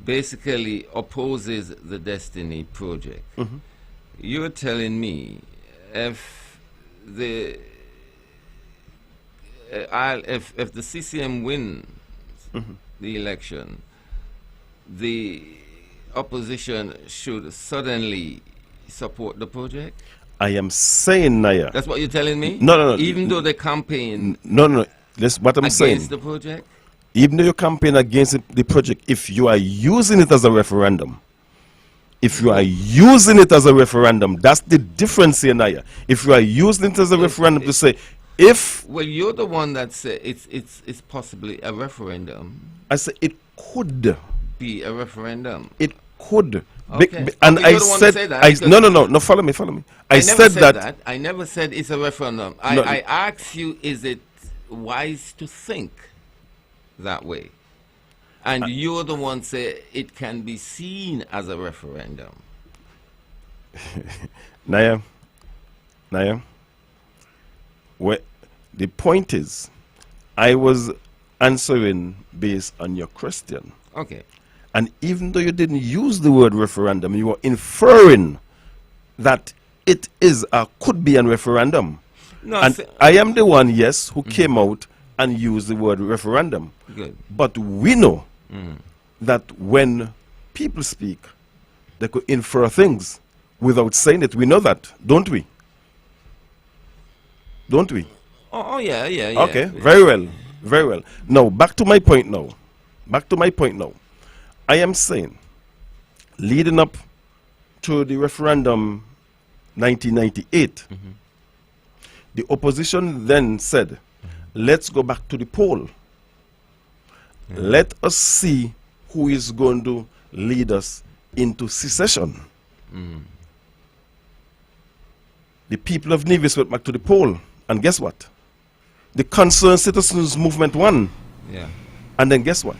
basically opposes the Destiny project, you're telling me if the CCM wins the election, the opposition should suddenly support the project? I am saying, Naya. That's what you're telling me? No. Even though they campaign No. That's what I'm saying. against the project? Even though you campaign against the project, if you are using it as a referendum, that's the difference here, Naya. If you are using it as a referendum to say, if... Well, you're the one that said it's possibly a referendum. I say it could be a referendum. It could. Okay. And I said no, follow me. I said that. I never said it's a referendum. No. I asked you, is it wise to think that way? And you're the one say it can be seen as a referendum. Naya, the point is, I was answering based on your question. Okay. And even though you didn't use the word referendum, you were inferring that it is or could be a referendum. No, and I am the one, yes, who came out and used the word referendum. Good. But we know that when people speak, they could infer things without saying it. We know that, don't we? Don't we? Oh yeah. Okay, very well. Now, back to my point now. I am saying, leading up to the referendum 1998, the opposition then said, let's go back to the poll. Let us see who is going to lead us into secession. The people of Nevis went back to the poll, and guess what? The concerned citizens movement won. Yeah. And then guess what?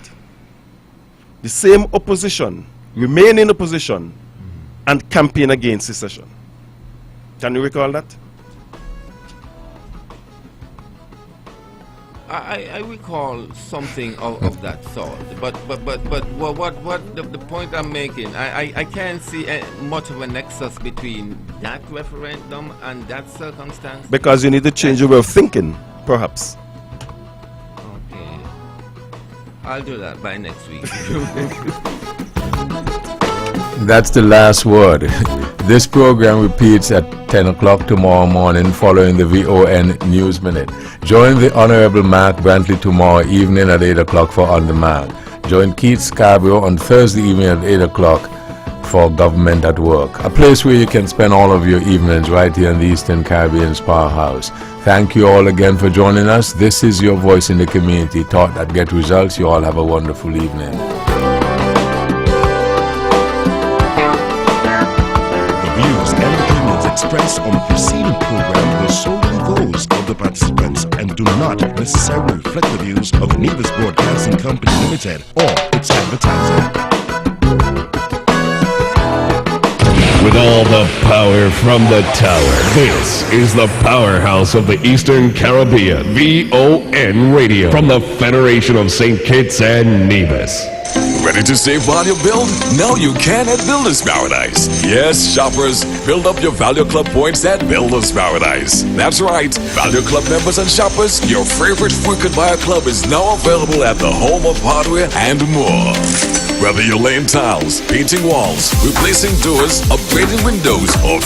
The same opposition remain in opposition and campaign against secession. Can you recall that? I recall something of that sort, but what the point I'm making, I can't see much of a nexus between that referendum and that circumstance. Because you need to change your way of thinking, perhaps. Okay, I'll do that by next week. That's the last word. This program repeats at 10 o'clock tomorrow morning following the VON News Minute. Join the Honorable Mark Brantley tomorrow evening at 8 o'clock for On The Mark. Join Keith Scarborough on Thursday evening at 8 o'clock for Government at Work, a place where you can spend all of your evenings right here in the Eastern Caribbean's powerhouse. Thank you all again for joining us. This is your voice in the community, thought that get results. You all have a wonderful evening. expressed on the preceding program were solely those of the participants and do not necessarily reflect the views of Nevis Broadcasting Company Limited or its advertiser. With all the power from the tower, this is the powerhouse of the Eastern Caribbean, VON Radio, from the Federation of St. Kitts and Nevis. Ready to save on your build? Now you can at Builders Paradise. Yes, shoppers, build up your Value Club points at Builders Paradise. That's right, Value Club members and shoppers, your favorite frequent buyer club is now available at the home of hardware and more. Whether you're laying tiles, painting walls, replacing doors, upgrading windows, or